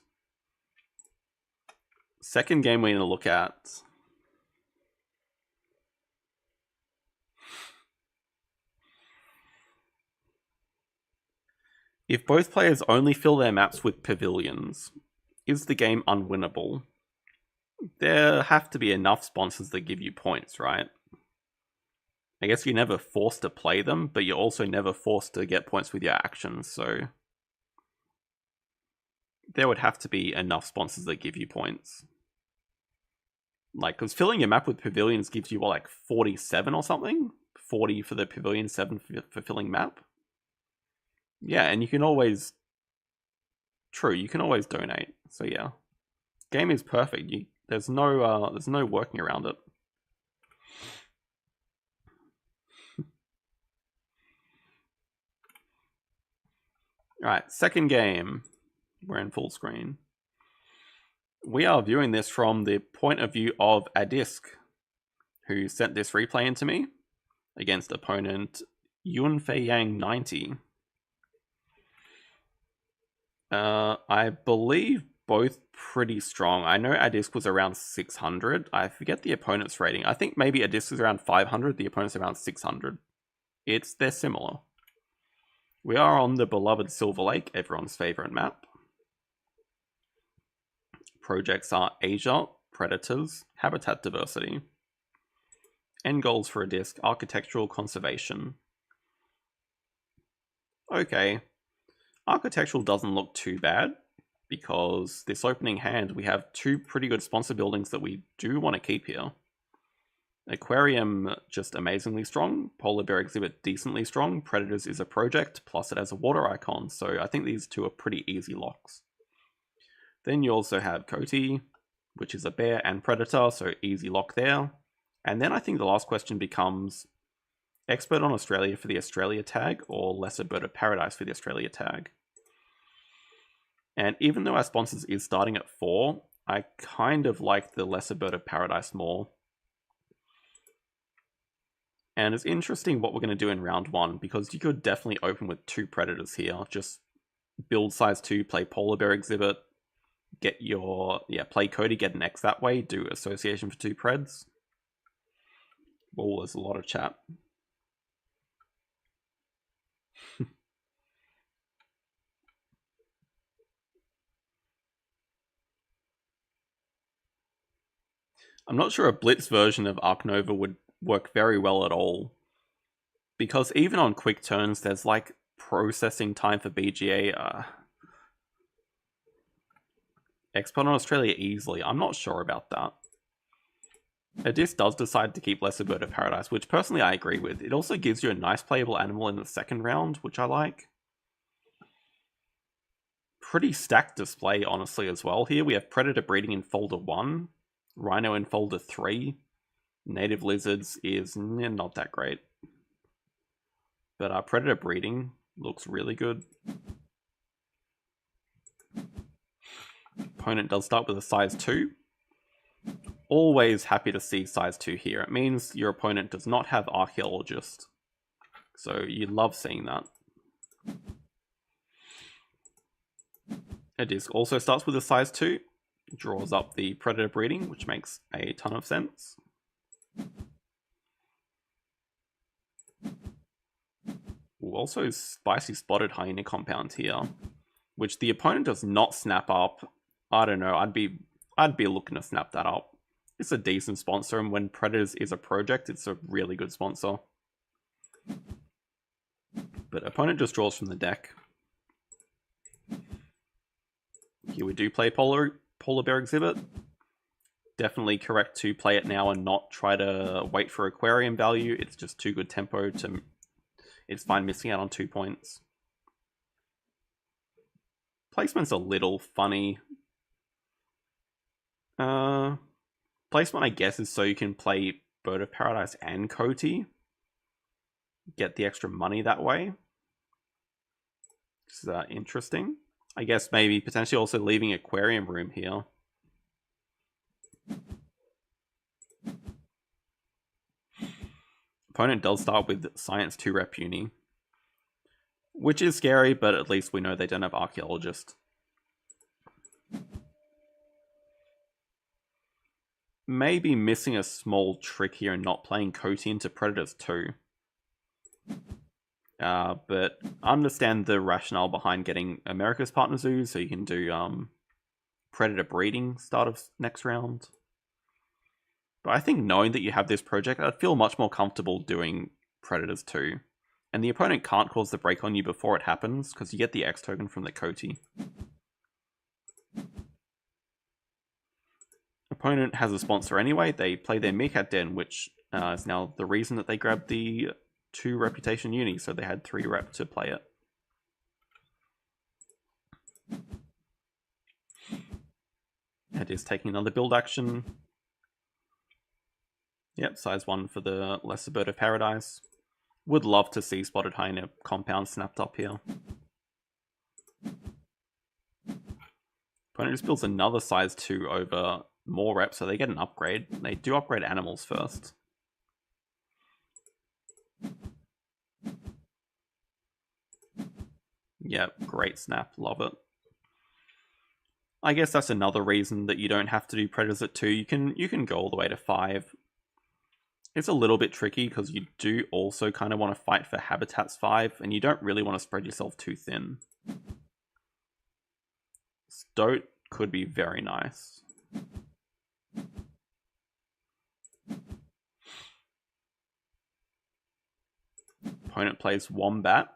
Second game we're going to look at. If both players only fill their maps with pavilions, is the game unwinnable? There have to be enough sponsors that give you points, right? I guess you're never forced to play them, but you're also never forced to get points with your actions, so... there would have to be enough sponsors that give you points. Like, because filling your map with pavilions gives you, what, like 47 or something? 40 for the pavilion, 7 for filling map? Yeah, and you can always... True, you can always donate. So yeah. Game is perfect. There's no working around it. Alright, second game. We're in full screen. We are viewing this from the point of view of adysk, who sent this replay into me against opponent Yunfei Yang 90. I believe both pretty strong. I know adysk was around 600. I forget the opponent's rating. I think maybe adysk is around 500. The opponent's around 600. They're similar. We are on the beloved Silver Lake, everyone's favorite map. Projects are Asia, Predators, Habitat Diversity. End goals for adysk, Architectural Conservation. Okay. Architectural doesn't look too bad, because this opening hand, we have 2 pretty good sponsor buildings that we do want to keep here. Aquarium, just amazingly strong. Polar Bear Exhibit, decently strong. Predators is a project, plus it has a water icon, so I think these 2 are pretty easy locks. Then you also have Coty, which is a bear and predator, so easy lock there. And then I think the last question becomes Expert on Australia for the Australia tag, or Lesser Bird of Paradise for the Australia tag. And even though our sponsors is starting at 4, I kind of like the Lesser Bird of Paradise more. And it's interesting what we're going to do in round 1, because you could definitely open with 2 predators here. Just build size 2, play Polar Bear Exhibit, get your, play Cody, get an X that way, do Association for 2 Preds. Oh, there's a lot of chat. I'm not sure a Blitz version of Ark Nova would work very well at all, because even on quick turns, there's like processing time for BGA. Expert on Australia easily. I'm not sure about that. adysk does decide to keep Lesser Bird of Paradise, which personally I agree with. It also gives you a nice playable animal in the second round, which I like. Pretty stacked display, honestly, as well. Here we have Predator breeding in folder 1, Rhino in folder 3. Native Lizards is not that great. But our Predator breeding looks really good. Opponent does start with a size 2. Always happy to see size 2 here. It means your opponent does not have Archaeologist. So you love seeing that. adysk also starts with a size 2. Draws up the Predator breeding, which makes a ton of sense. Also Spicy Spotted Hyena Compound here, which the opponent does not snap up. I don't know, I'd be looking to snap that up. It's a decent sponsor, and when Predators is a project, it's a really good sponsor. But opponent just draws from the deck. Here we do play Polar Bear Exhibit. Definitely correct to play it now and not try to wait for Aquarium value. It's just too good tempo to... It's fine missing out on 2 points. Placement's a little funny. Placement, I guess, is so you can play Bird of Paradise and Coty. Get the extra money that way. This is interesting. I guess maybe potentially also leaving Aquarium room here. Opponent does start with Science 2 Rep Uni, which is scary, but at least we know they don't have Archaeologist. Maybe missing a small trick here and not playing Coty into Predators 2. But understand the rationale behind getting America's Partner Zoo, so you can do Predator breeding start of next round. But I think knowing that you have this project, I'd feel much more comfortable doing Predators 2. And the opponent can't cause the break on you before it happens, because you get the X token from the Coty. Opponent has a sponsor anyway. They play their Meerkat Den, which is now the reason that they grabbed the 2 reputation uni, so they had 3 rep to play it. It is taking another build action. Yep, size 1 for the Lesser Bird of Paradise. Would love to see Spotted Hyena compound snapped up here. Opponent just builds another size 2 over more reps, so they get an upgrade. They do upgrade animals first. Yep, great snap, love it. I guess that's another reason that you don't have to do Predators at 2. You can go all the way to 5. It's a little bit tricky because you do also kind of want to fight for Habitats 5, and you don't really want to spread yourself too thin. Stoat could be very nice. Opponent plays Wombat,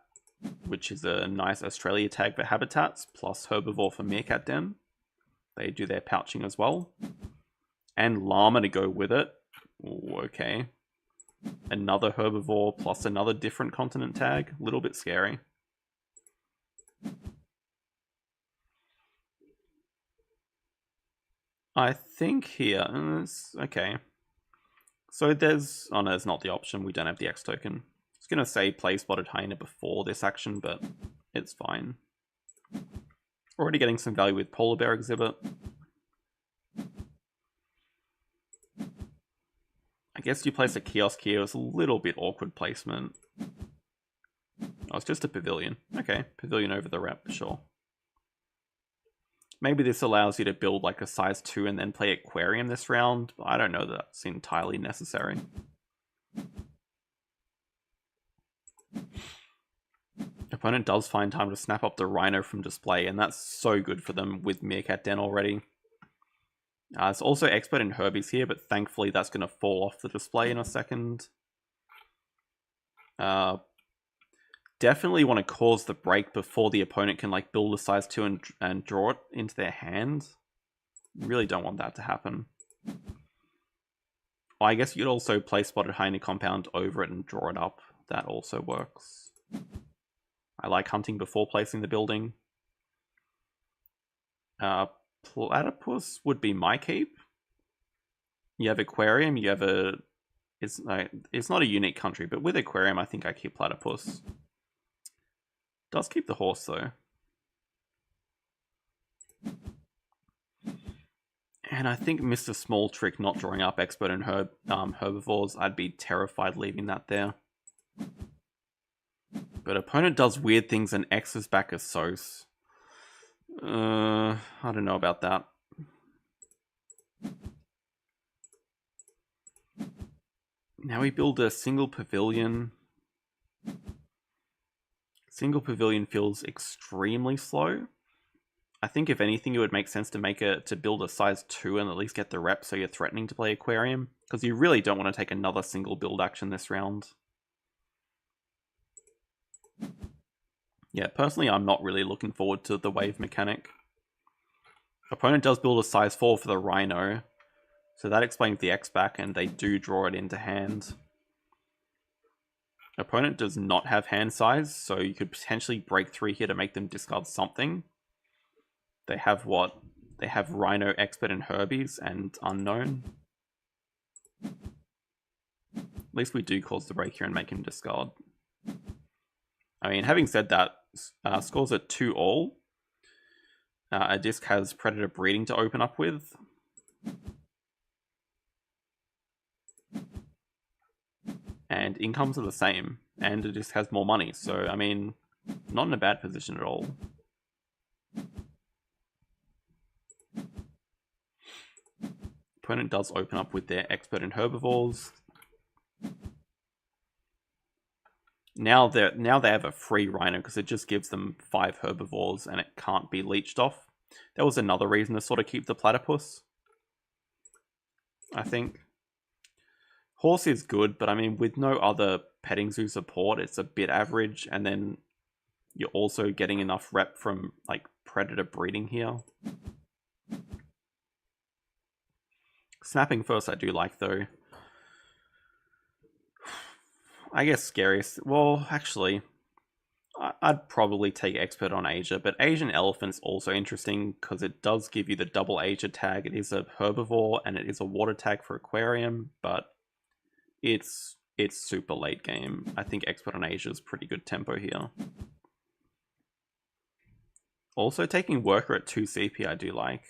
which is a nice Australia tag for Habitats, plus Herbivore for Meerkat Den. They do their pouching as well. And Llama to go with it. Ooh, okay. Another Herbivore plus another different continent tag. A little bit scary. I think here... okay. So there's... oh no, it's not the option. We don't have the X token. I was going to say play Spotted Hyena before this action, but it's fine. Already getting some value with Polar Bear Exhibit. I guess you place a kiosk here. It's a little bit awkward placement. Oh, it's just a pavilion. Okay, pavilion over the rep, sure. Maybe this allows you to build like a size 2 and then play Aquarium this round. But I don't know that that's entirely necessary. Opponent does find time to snap up the Rhino from display, and that's so good for them with Meerkat Den already. It's also Expert in Herbies here, but thankfully that's going to fall off the display in a second. Definitely want to cause the break before the opponent can like build a size 2 and draw it into their hand. Really don't want that to happen. Well, I guess you could also play Spotted Hyena Compound over it and draw it up. That also works. I like hunting before placing the building. Platypus would be my keep. You have Aquarium, you have a... it's not a unique country, but with Aquarium I think I keep Platypus. Does keep the horse though. And I think Mr. Small Trick not drawing up Expert in Herbivores, I'd be terrified leaving that there. But opponent does weird things and X's back a Sos. I don't know about that. Now we build a single pavilion. Single pavilion feels extremely slow. I think if anything, it would make sense to build a size 2 and at least get the rep so you're threatening to play Aquarium, because you really don't want to take another single build action this round. Yeah, personally, I'm not really looking forward to the wave mechanic. Opponent does build a size 4 for the Rhino, so that explains the X back, and they do draw it into hand. Opponent does not have hand size, so you could potentially break 3 here to make them discard something. They have what? They have Rhino, Expert, and Herbies, and Unknown. At least we do cause the break here and make him discard. I mean, having said that, scores at 2-all. Adysk has Predator Breeding to open up with. And incomes are the same, and Adysk has more money, so, I mean, not in a bad position at all. Opponent does open up with their Expert in Herbivores. Now they have a free Rhino because it just gives them 5 Herbivores and it can't be leeched off. That was another reason to sort of keep the Platypus, I think. Horse is good, but I mean, with no other petting zoo support, it's a bit average, and then you're also getting enough rep from like Predator Breeding here. Snapping first I do like, though. I guess scariest... Well, actually, I'd probably take Expert on Asia, but Asian Elephant's also interesting because it does give you the double Asia tag. It is a herbivore and it is a water tag for Aquarium, but it's super late game. I think Expert on Asia is pretty good tempo here. Also, taking Worker at 2 CP I do like.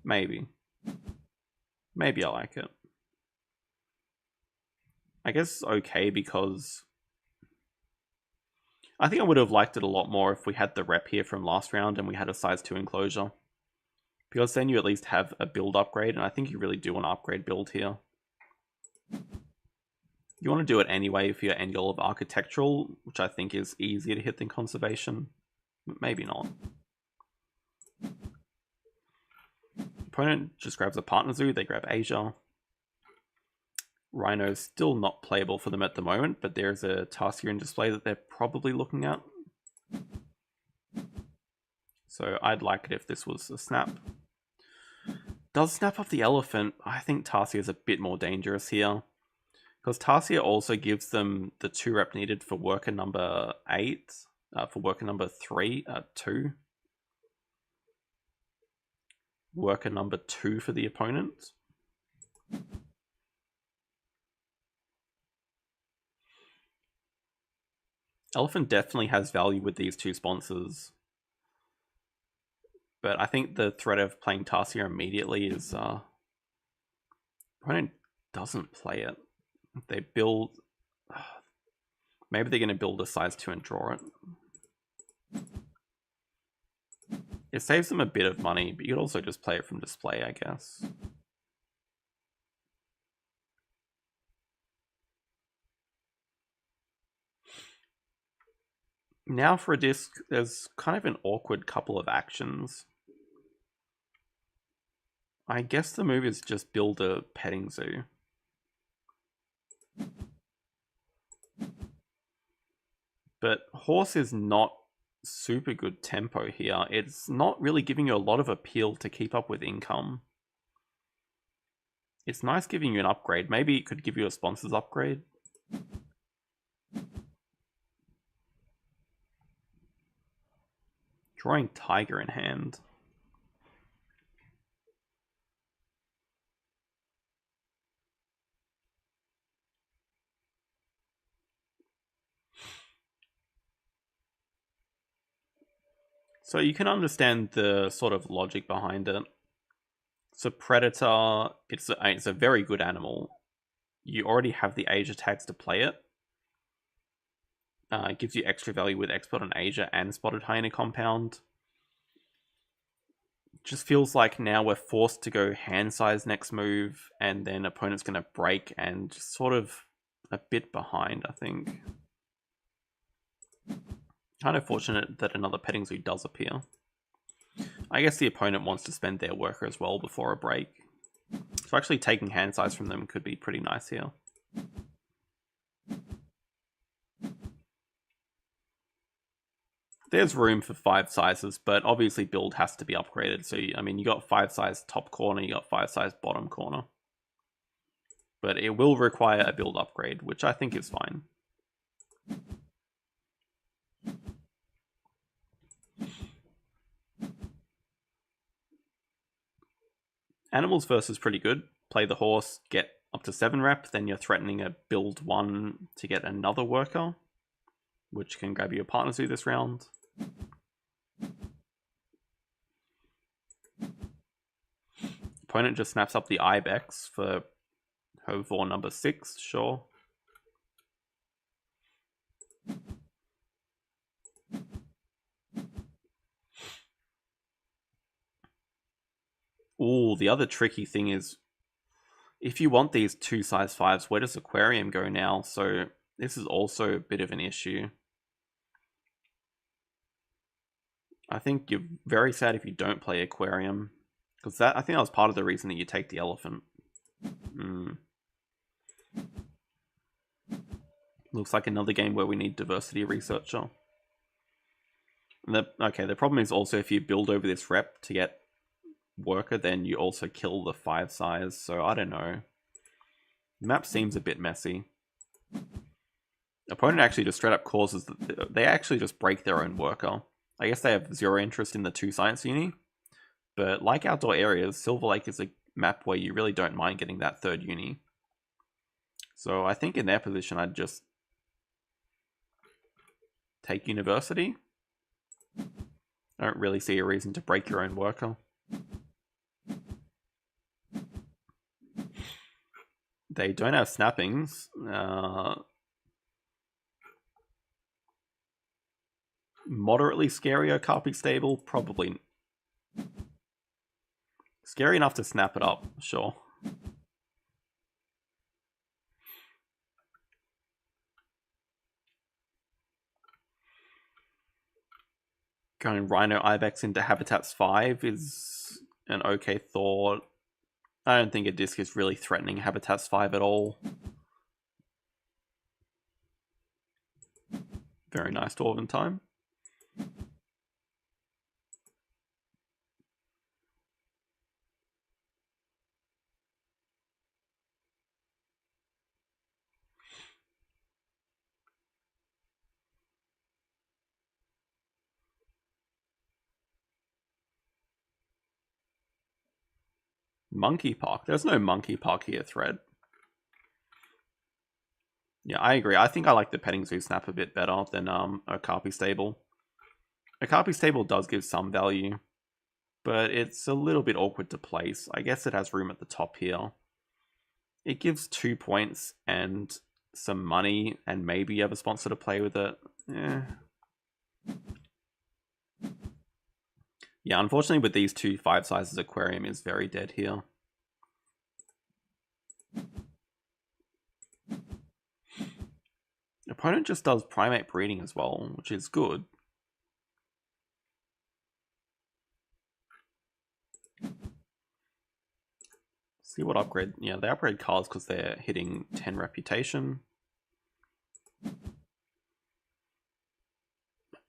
Maybe. Maybe I like it. I guess okay because I think I would have liked it a lot more if we had the rep here from last round and we had a size 2 enclosure. Because then you at least have a build upgrade, and I think you really do want to upgrade build here. You want to do it anyway for your end goal of Architectural, which I think is easier to hit than Conservation. Maybe not. Opponent just grabs a Partner Zoo, they grab Asia. Rhino's still not playable for them at the moment, but there's a task here in display that they're probably looking at. So I'd like it if this was a snap. Does snap off the elephant. I think Tarsier is a bit more dangerous here. Because Tarsier also gives them the 2 rep needed for worker number 8. For worker number 2. Worker number 2 for the opponent. Elephant definitely has value with these 2 sponsors. But I think the threat of playing Tarsier immediately is... opponent doesn't play it. They build... maybe they're going to build a size 2 and draw it. It saves them a bit of money, but you could also just play it from display, I guess. Now for a disc, there's kind of an awkward couple of actions. I guess the move is just build a petting zoo. But horse is not super good tempo here. It's not really giving you a lot of appeal to keep up with income. It's nice giving you an upgrade. Maybe it could give you a sponsor's upgrade. Drawing tiger in hand. So you can understand the sort of logic behind it. So Predator, it's a very good animal. You already have the Asia tags to play it. It gives you extra value with Expert on Asia and Spotted Hyena Compound. Just feels like now we're forced to go hand size next move, and then opponent's going to break and just sort of a bit behind, I think. Kind of fortunate that another petting zoo does appear. I guess the opponent wants to spend their worker as well before a break. So actually taking hand size from them could be pretty nice here. There's room for 5 sizes, but obviously build has to be upgraded. So, I mean, you got 5 size top corner, you got 5 size bottom corner. But it will require a build upgrade, which I think is fine. Animals first is pretty good. Play the horse, get up to 7 rep, then you're threatening a build 1 to get another worker, which can grab you a partner zoo this round. Opponent just snaps up the ibex for herbivore number 6, sure. Ooh, the other tricky thing is, if you want these 2 size 5s, where does Aquarium go now? So this is also a bit of an issue. I think you're very sad if you don't play Aquarium, because I think that was part of the reason that you take the elephant. Looks like another game where we need diversity researcher. And okay, the problem is also if you build over this rep to get worker, then you also kill the 5 size, so I don't know. The map seems a bit messy. Opponent actually just straight up causes... They actually just break their own worker. I guess they have 0 interest in the 2 science uni. But like outdoor areas, Silver Lake is a map where you really don't mind getting that 3rd uni. So I think in their position, I'd just take university. I don't really see a reason to break your own worker. They don't have snappings. Moderately scary Okapi stable? Probably. Scary enough to snap it up, sure. Going Rhino Ibex into Habitats 5 is an okay thought. I don't think adysk is really threatening Habitats 5 at all. Very nice dwarvintime. Monkey Park? There's no Monkey Park here, Thread. Yeah, I agree. I think I like the Petting Zoo Snap a bit better than Okapi Stable. Okapi Stable does give some value, but it's a little bit awkward to place. I guess it has room at the top here. It gives 2 points and some money, and maybe you have a sponsor to play with it. Yeah, unfortunately with these 2 5 sizes, Aquarium is very dead here. Opponent just does primate breeding as well, which is good. See what upgrade... Yeah, they upgrade cards because they're hitting 10 reputation.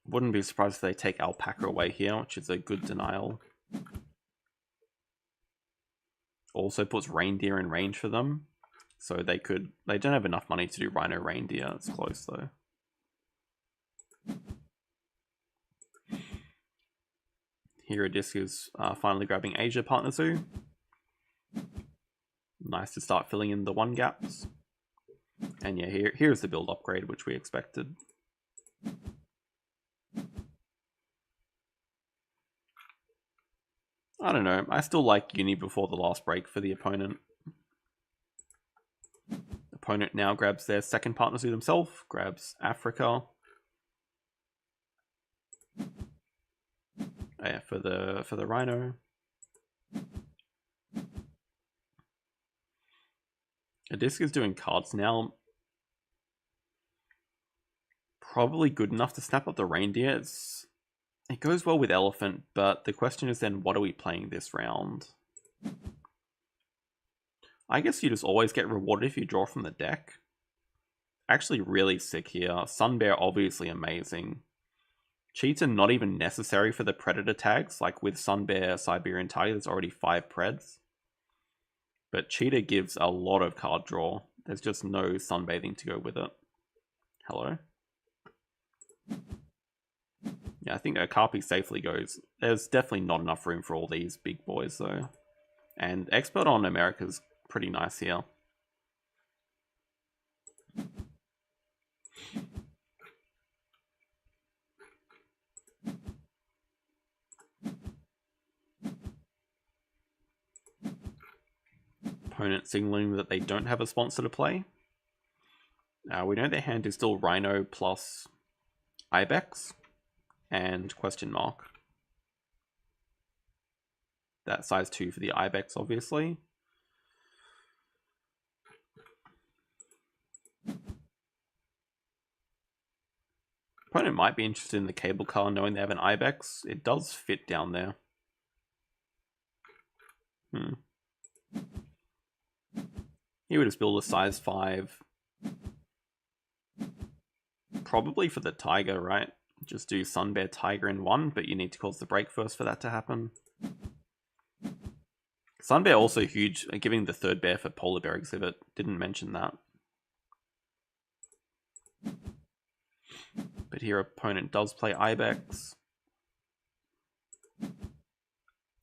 Wouldn't be surprised if they take Alpaca away here, which is a good denial. Also puts Reindeer in range for them. So they could... They don't have enough money to do Rhino Reindeer. It's close though. Here adysk is finally grabbing Asia Partner Zoo. Nice to start filling in the 1 gaps. And yeah, here's the build upgrade, which we expected. I don't know. I still like uni before the last break for the opponent. Opponent now grabs their 2nd partner zoo themselves, grabs Africa. Yeah, for the Rhino. Adysk is doing cards now. Probably good enough to snap up the Reindeer. It goes well with Elephant, but the question is then, what are we playing this round? I guess you just always get rewarded if you draw from the deck. Actually really sick here. Sun Bear obviously amazing. Cheetah not even necessary for the Predator tags. Like with Sun Bear, Siberian Tiger, there's already 5 Preds. But Cheetah gives a lot of card draw. There's just no sunbathing to go with it. Hello? Yeah, I think Okapi safely goes. There's definitely not enough room for all these big boys though. And Expert on America's pretty nice here. Opponent signaling that they don't have a sponsor to play. We know their hand is still Rhino plus Ibex and question mark. That size 2 for the Ibex, obviously. Opponent might be interested in the cable car knowing they have an Ibex. It does fit down there. He would just build a size 5. Probably for the Tiger, right? Just do Sun Bear Tiger in 1, but you need to cause the break first for that to happen. Sun Bear also huge, giving the third bear for Polar Bear exhibit. Didn't mention that. But here opponent does play Ibex.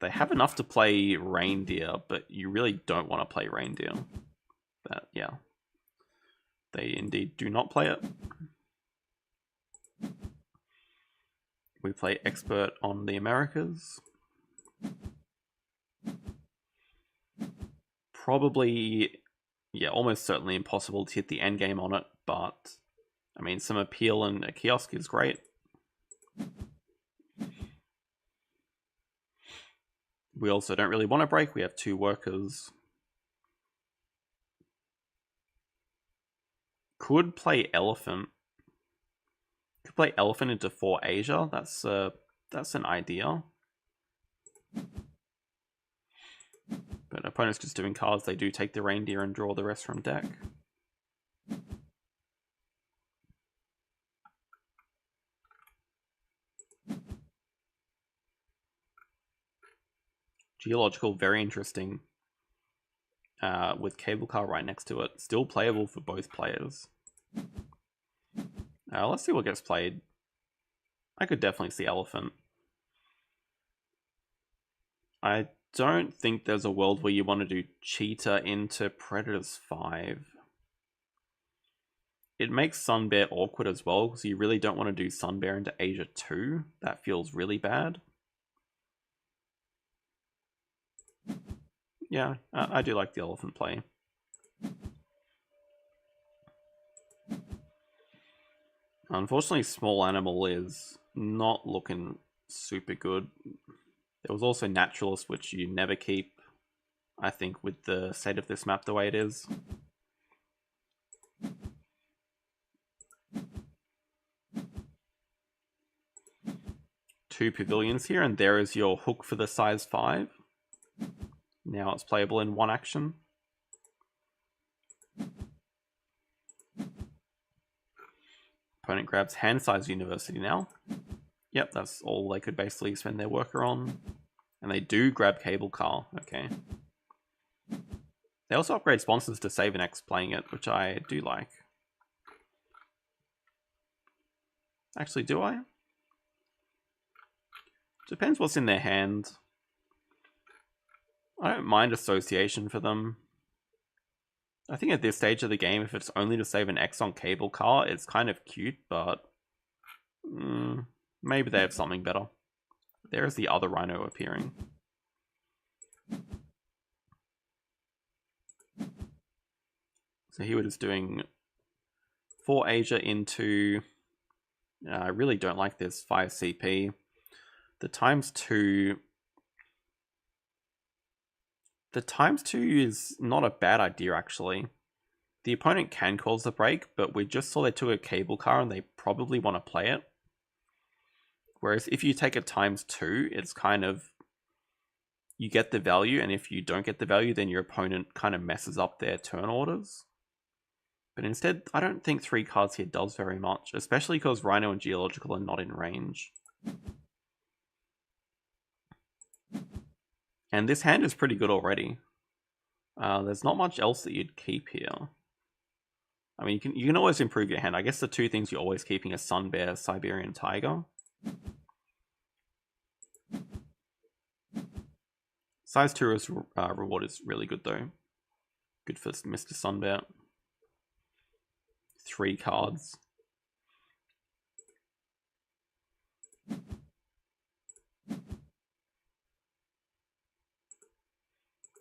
They have enough to play Reindeer, but you really don't want to play Reindeer. But yeah, they indeed do not play it. We play Expert on the Americas. Probably, yeah, almost certainly impossible to hit the endgame on it, but I mean, some appeal and a kiosk is great. We also don't really want to break. We have 2 workers. Could play Elephant. Could play Elephant into 4 Asia. That's an idea. But opponents just doing cards. They do take the Reindeer and draw the rest from deck. Geological, very interesting. With Cable Car right next to it. Still playable for both players. Let's see what gets played. I could definitely see Elephant. I don't think there's a world where you want to do Cheetah into Predators 5. It makes Sun Bear awkward as well, because you really don't want to do Sun Bear into Asia 2. That feels really bad. Yeah, I do like the Elephant play. Unfortunately, Small Animal is not looking super good. There was also Naturalist, which you never keep, I think, with the state of this map the way it is. Two pavilions here, and there is your hook for the size 5. Now it's playable in 1 action. Opponent grabs Hand Size University now. Yep, that's all they could basically spend their worker on. And they do grab Cable Car. Okay. They also upgrade sponsors to save an X playing it, which I do like. Actually, do I? Depends what's in their hand. I don't mind Association for them. I think at this stage of the game, if it's only to save an X on Cable Car, it's kind of cute, but maybe they have something better. There is the other Rhino appearing. So here we're just doing 4 Asia into... I really don't like this 5 CP. The ×2... The ×2 is not a bad idea, actually. The opponent can cause the break, but we just saw they took a Cable Car and they probably want to play it. Whereas if you take a ×2, it's kind of... You get the value, and if you don't get the value, then your opponent kind of messes up their turn orders. But instead, I don't think 3 cards here does very much, especially because Rhino and Geological are not in range. And this hand is pretty good already. There's not much else that you'd keep here. I mean, you can always improve your hand. I guess the 2 things you're always keeping are Sun Bear, Siberian Tiger. Size 2 reward is really good though. Good for Mr. Sun Bear. 3 cards.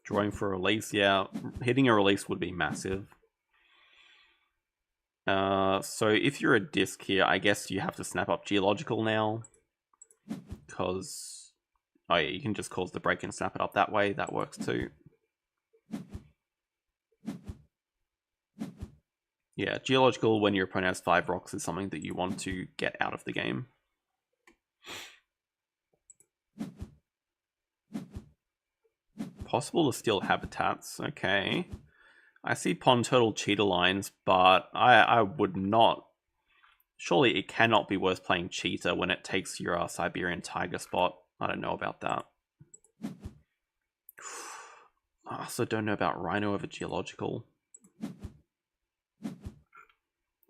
Drawing for a release, yeah. Hitting a release would be massive. So if you're a disc here, I guess you have to snap up Geological now. Because... Oh yeah, you can just cause the break and snap it up that way. That works too. Yeah, Geological when your opponent has 5 rocks is something that you want to get out of the game. Possible to steal habitats, okay. I see Pond Turtle Cheetah lines, but I would not... Surely it cannot be worth playing Cheetah when it takes your Siberian Tiger spot. I don't know about that. I also don't know about Rhino over Geological.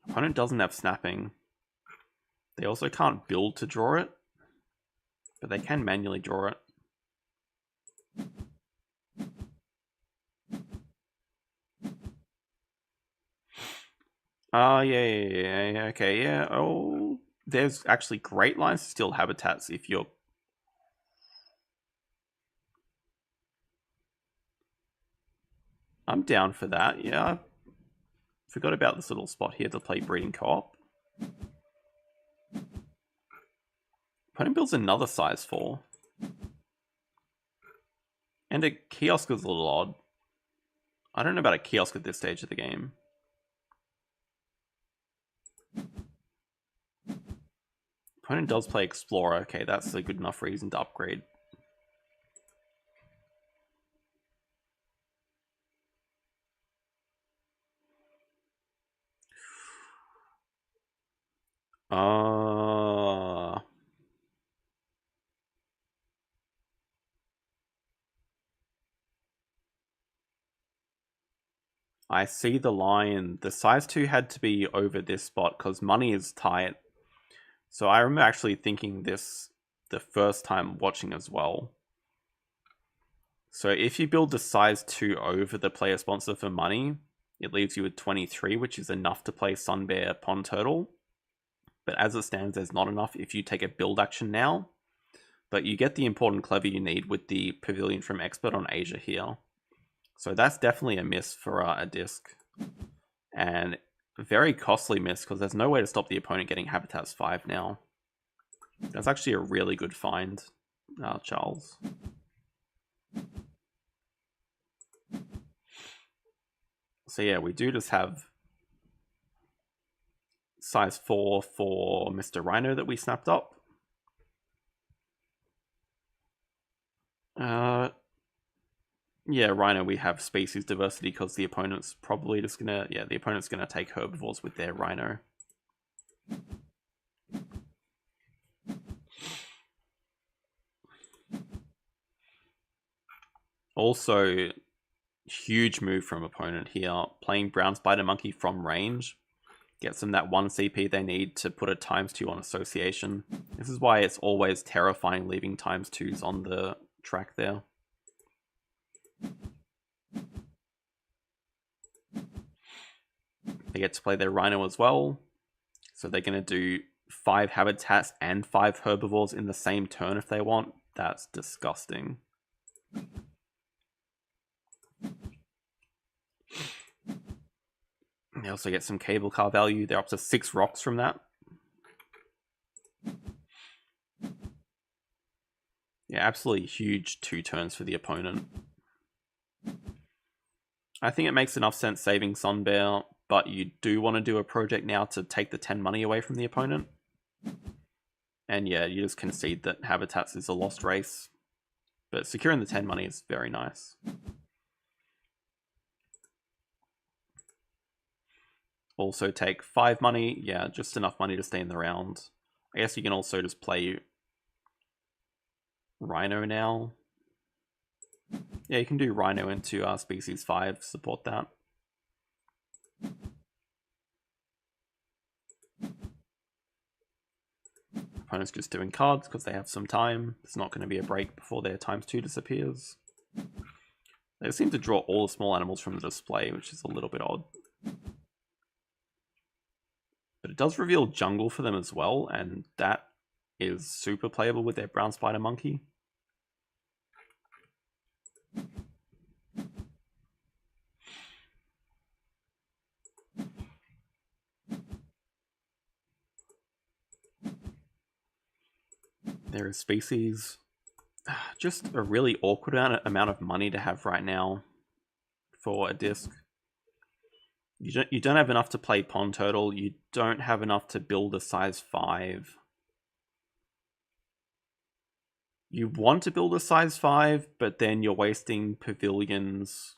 Opponent doesn't have snapping. They also can't build to draw it, but they can manually draw it. Yeah, okay, yeah. Oh, there's actually great lines to steal habitats if you're... I'm down for that, yeah. Forgot about this little spot here to play breeding co-op. Opponent builds another size 4. And a kiosk is a little odd. I don't know about a kiosk at this stage of the game. Opponent does play Explorer. Okay, that's a good enough reason to upgrade. I see the line. The size 2 had to be over this spot because money is tight. So I remember actually thinking this the first time watching as well. So if you build the size 2 over the player sponsor for money, it leaves you with 23, which is enough to play Sunbear Pond Turtle. But as it stands, there's not enough if you take a build action now. But you get the important clever you need with the Pavilion from Expert on Asia here. So that's definitely a miss for adysk. And a very costly miss because there's no way to stop the opponent getting Habitats 5 now. That's actually a really good find, Charles. So yeah, we do just have size 4 for Mr. Rhino that we snapped up. Yeah, Rhino, we have species diversity because the opponent's probably just gonna... Yeah, the opponent's gonna take herbivores with their Rhino. Also, huge move from opponent here. Playing Brown Spider Monkey from range gets them that 1 CP they need to put a ×2 on association. This is why it's always terrifying leaving ×2s on the track there. They get to play their Rhino as well. So they're going to do 5 habitats and 5 herbivores in the same turn if they want. That's disgusting. They also get some cable car value. They're up to 6 rocks from that. Yeah, absolutely huge 2 turns for the opponent. I think it makes enough sense saving Sunbear, but you do want to do a project now to take the 10 money away from the opponent. And yeah, you just concede that Habitats is a lost race. But securing the 10 money is very nice. Also take 5 money. Yeah, just enough money to stay in the round. I guess you can also just play Rhino now. Yeah, you can do Rhino into species 5, support that. Opponent's just doing cards because they have some time. There's not going to be a break before their ×2 disappears. They seem to draw all the small animals from the display, which is a little bit odd. But it does reveal jungle for them as well, and that is super playable with their Brown Spider Monkey. There is species. Just a really awkward amount of money to have right now for adysk. You don't have enough to play Pond Turtle. You don't have enough to build a size 5. You want to build a size 5, but then you're wasting pavilions.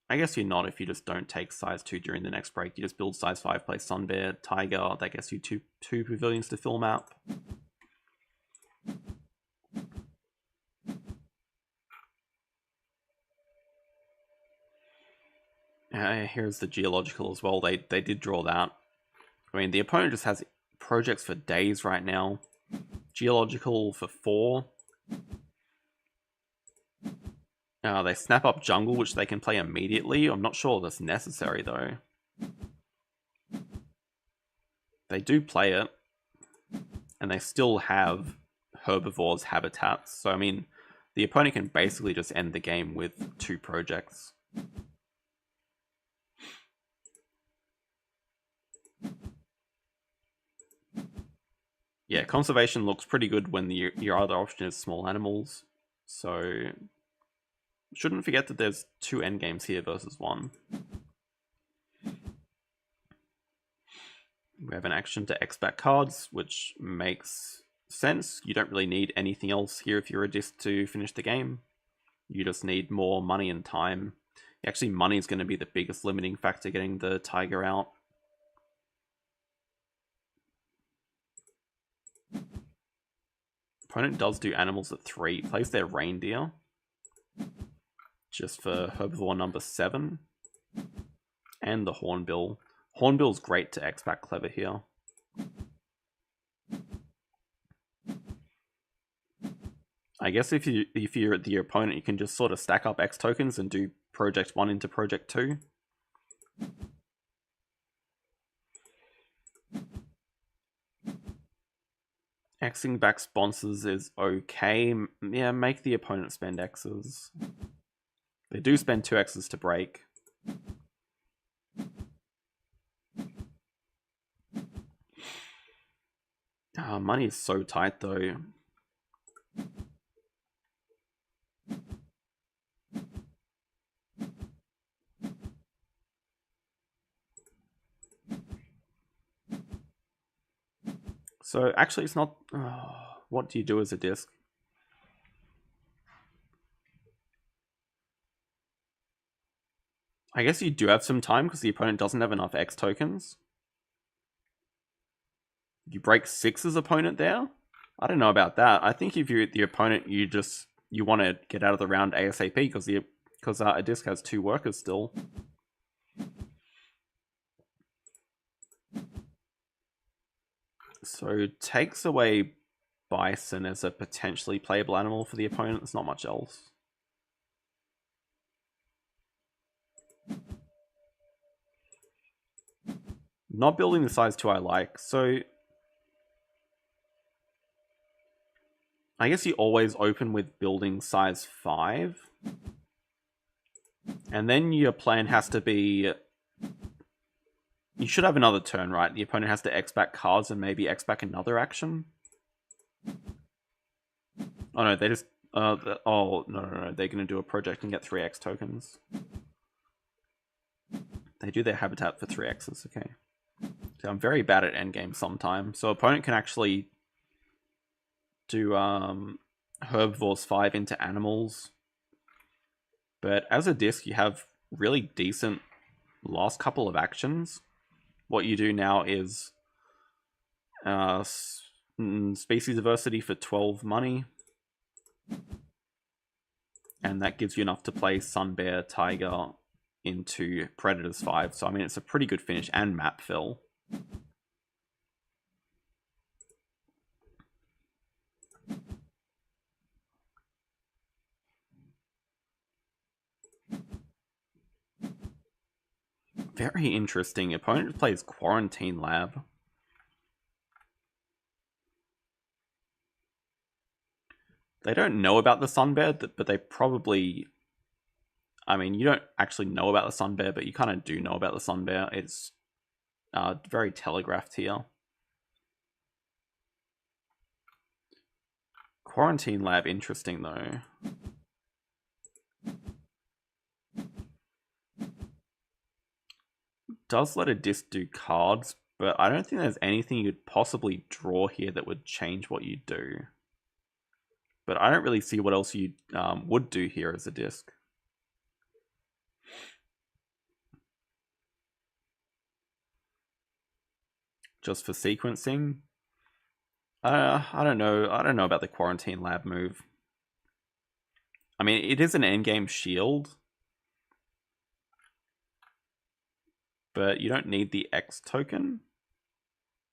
I guess you're not if you just don't take size 2 during the next break. You just build size 5, play Sunbear, Tiger. That gets you two pavilions to fill map. Here's the geological as well. They did draw that. I mean, the opponent just has projects for days right now. Geological for 4. They snap up jungle, which they can play immediately. I'm not sure that's necessary, though. They do play it, and they still have herbivores' habitats. So, I mean, the opponent can basically just end the game with 2 projects. Yeah, conservation looks pretty good when your other option is small animals. So, shouldn't forget that there's 2 endgames here versus 1. We have an action to X back cards, which makes sense. You don't really need anything else here if you're a disc to finish the game. You just need more money and time. Actually, money is going to be the biggest limiting factor getting the tiger out. Opponent does do animals at 3. Plays their reindeer. Just for herbivore number 7. And the hornbill. Hornbill's great to X-Back Clever here. I guess if you're the opponent, you can just sort of stack up X tokens and do Project 1 into Project 2. Xing back sponsors is okay. Yeah, make the opponent spend X's. They do spend 2 X's to break. Money is so tight though. So actually it's not... what do you do as a disc? I guess you do have some time because the opponent doesn't have enough X tokens. You break 6's opponent there? I don't know about that. I think if you're the opponent, you want to get out of the round ASAP because a disc has 2 workers still. So takes away bison as a potentially playable animal for the opponent. There's not much else. Not building the size 2 I like. So I guess you always open with building size 5. And then your plan has to be... You should have another turn, right? The opponent has to X-back cards and maybe X-back another action. Oh no, they just... oh, no. They're going to do a project and get 3 X tokens. They do their habitat for 3 X's, okay. So I'm very bad at endgame sometimes. So opponent can actually do herbivores 5 into animals. But as a disc, you have really decent last couple of actions. What you do now is species diversity for 12 money. And that gives you enough to play Sun Bear, Tiger into Predators 5. So I mean, it's a pretty good finish, and map fill. Very interesting. Opponent plays Quarantine Lab. They don't know about the Sun Bear, but they probably... I mean, you don't actually know about the Sun Bear, but you kind of do know about the Sun Bear. It's very telegraphed here. Quarantine Lab, interesting though. Does let a disc do cards, but I don't think there's anything you'd possibly draw here that would change what you do. But I don't really see what else you would do here as a disc. Just for sequencing? I don't know. I don't know about the Quarantine Lab move. I mean, it is an endgame shield. but you don't need the X token.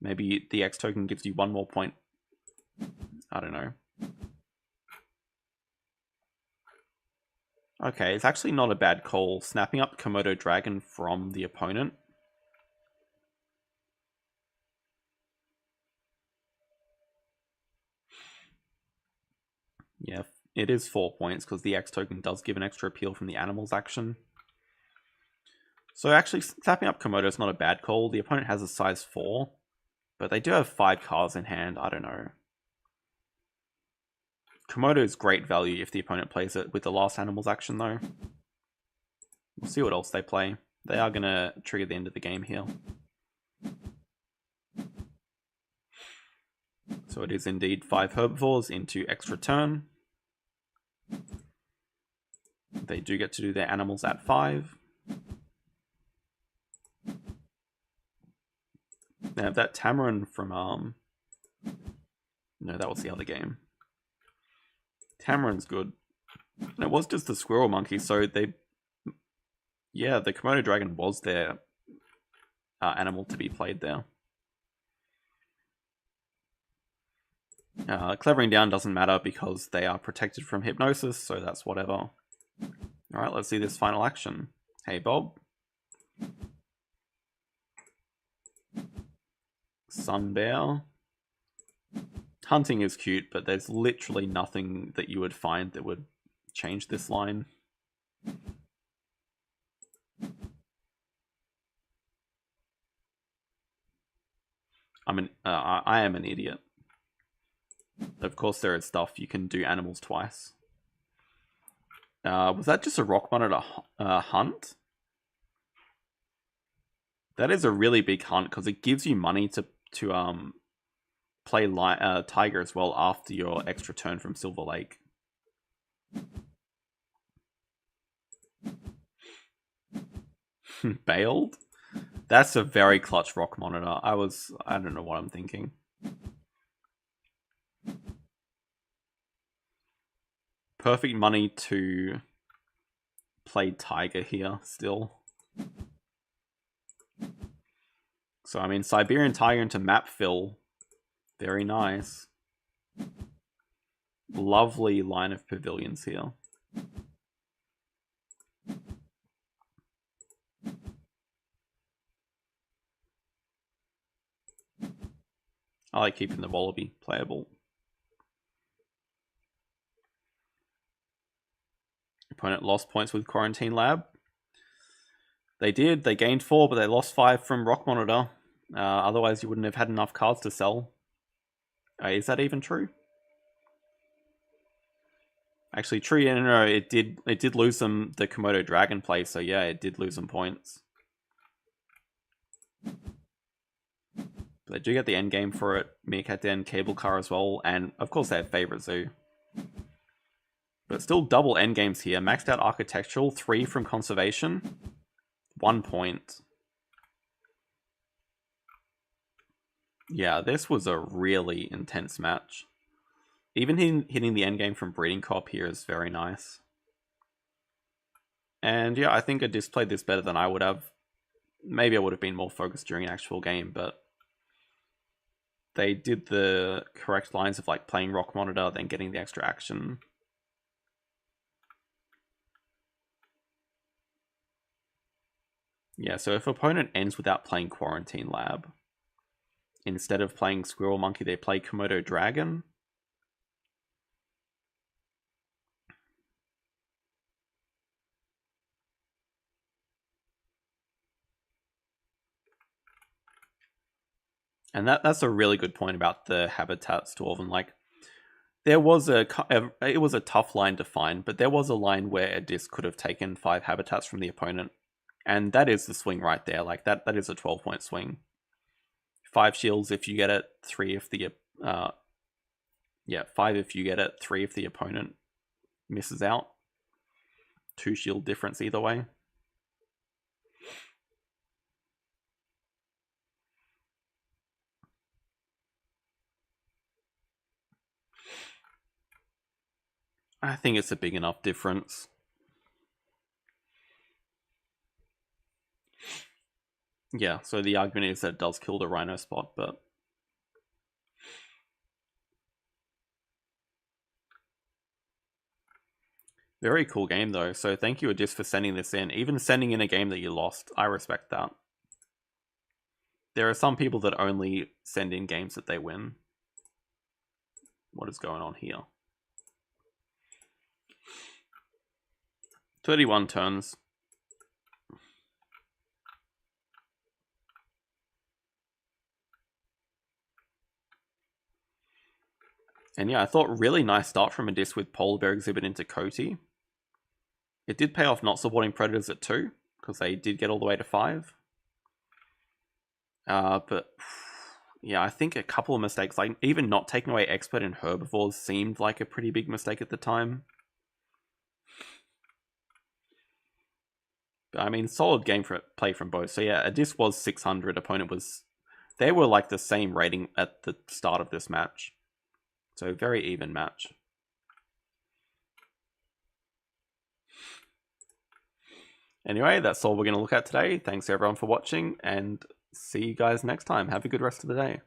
Maybe the X token gives you 1 more point. I don't know. Okay, it's actually not a bad call. Snapping up Komodo Dragon from the opponent. Yeah, it is 4 points because the X token does give an extra appeal from the animals action. So actually, snapping up Komodo is not a bad call. The opponent has a size 4, but they do have 5 cards in hand. I don't know. Komodo is great value if the opponent plays it with the last animals action, though. We'll see what else they play. They are going to trigger the end of the game here. So it is indeed 5 herbivores into extra turn. They do get to do their animals at 5. They have that Tamarin from... No, that was the other game. Tamarin's good. And it was just the Squirrel Monkey, so they... Yeah, the Komodo Dragon was their animal to be played there. Clevering down doesn't matter because they are protected from hypnosis, so that's whatever. Alright, let's see this final action. Hey, Bob. Sun Bear. Hunting is cute, but there's literally nothing that you would find that would change this line. I am an idiot. Of course there is stuff. You can do animals twice. Was that just a rock monitor hunt? That is a really big hunt because it gives you money to play Tiger as well after your extra turn from Silver Lake. Bailed? That's a very clutch rock monitor. I don't know what I'm thinking. Perfect money to play Tiger here still. So I mean, Siberian Tiger into map fill. Very nice. Lovely line of pavilions here. I like keeping the Wallaby playable. Opponent lost points with Quarantine Lab. They did. They gained 4, but they lost 5 from Rock Monitor. Otherwise, you wouldn't have had enough cards to sell. Is that even true? Actually, true. Yeah, no, it did lose them the Komodo Dragon play. So yeah, it did lose them points. But they do get the end game for it. Meerkat Den, Cable Car as well, and of course they have Favorite Zoo. But still double end games here. Maxed out Architectural, 3 from Conservation, 1 point. Yeah, this was a really intense match. Even hitting the endgame from Breeding Cop here is very nice. And yeah, I think I displayed this better than I would have. Maybe I would have been more focused during an actual game, but they did the correct lines of like playing Rock Monitor, then getting the extra action. Yeah, so if opponent ends without playing Quarantine Lab, instead of playing Squirrel Monkey, they play Komodo Dragon. And that's a really good point about the habitats, Dwarven. Like, it was a tough line to find, but there was a line where a disc could have taken 5 habitats from the opponent, and that is the swing right there. Like that is a 12-point swing. 5 shields if you get it, 3 if the 5 if you get it, 3 if the opponent misses out. 2 shield difference either way. I think it's a big enough difference. Yeah, so the argument is that it does kill the Rhino spot, but... Very cool game, though. So thank you, adysk, for sending this in. Even sending in a game that you lost, I respect that. There are some people that only send in games that they win. What is going on here? 31 turns. And yeah, I thought really nice start from adysk with Polar Bear Exhibit into Coty. It did pay off not supporting Predators at 2, because they did get all the way to 5. But yeah, I think a couple of mistakes, like even not taking away Expert and Herbivores seemed like a pretty big mistake at the time. But I mean, solid game for play from both. So yeah, adysk was 600, opponent was... They were like the same rating at the start of this match. So very even match. Anyway, that's all we're going to look at today. Thanks everyone for watching, and see you guys next time. Have a good rest of the day.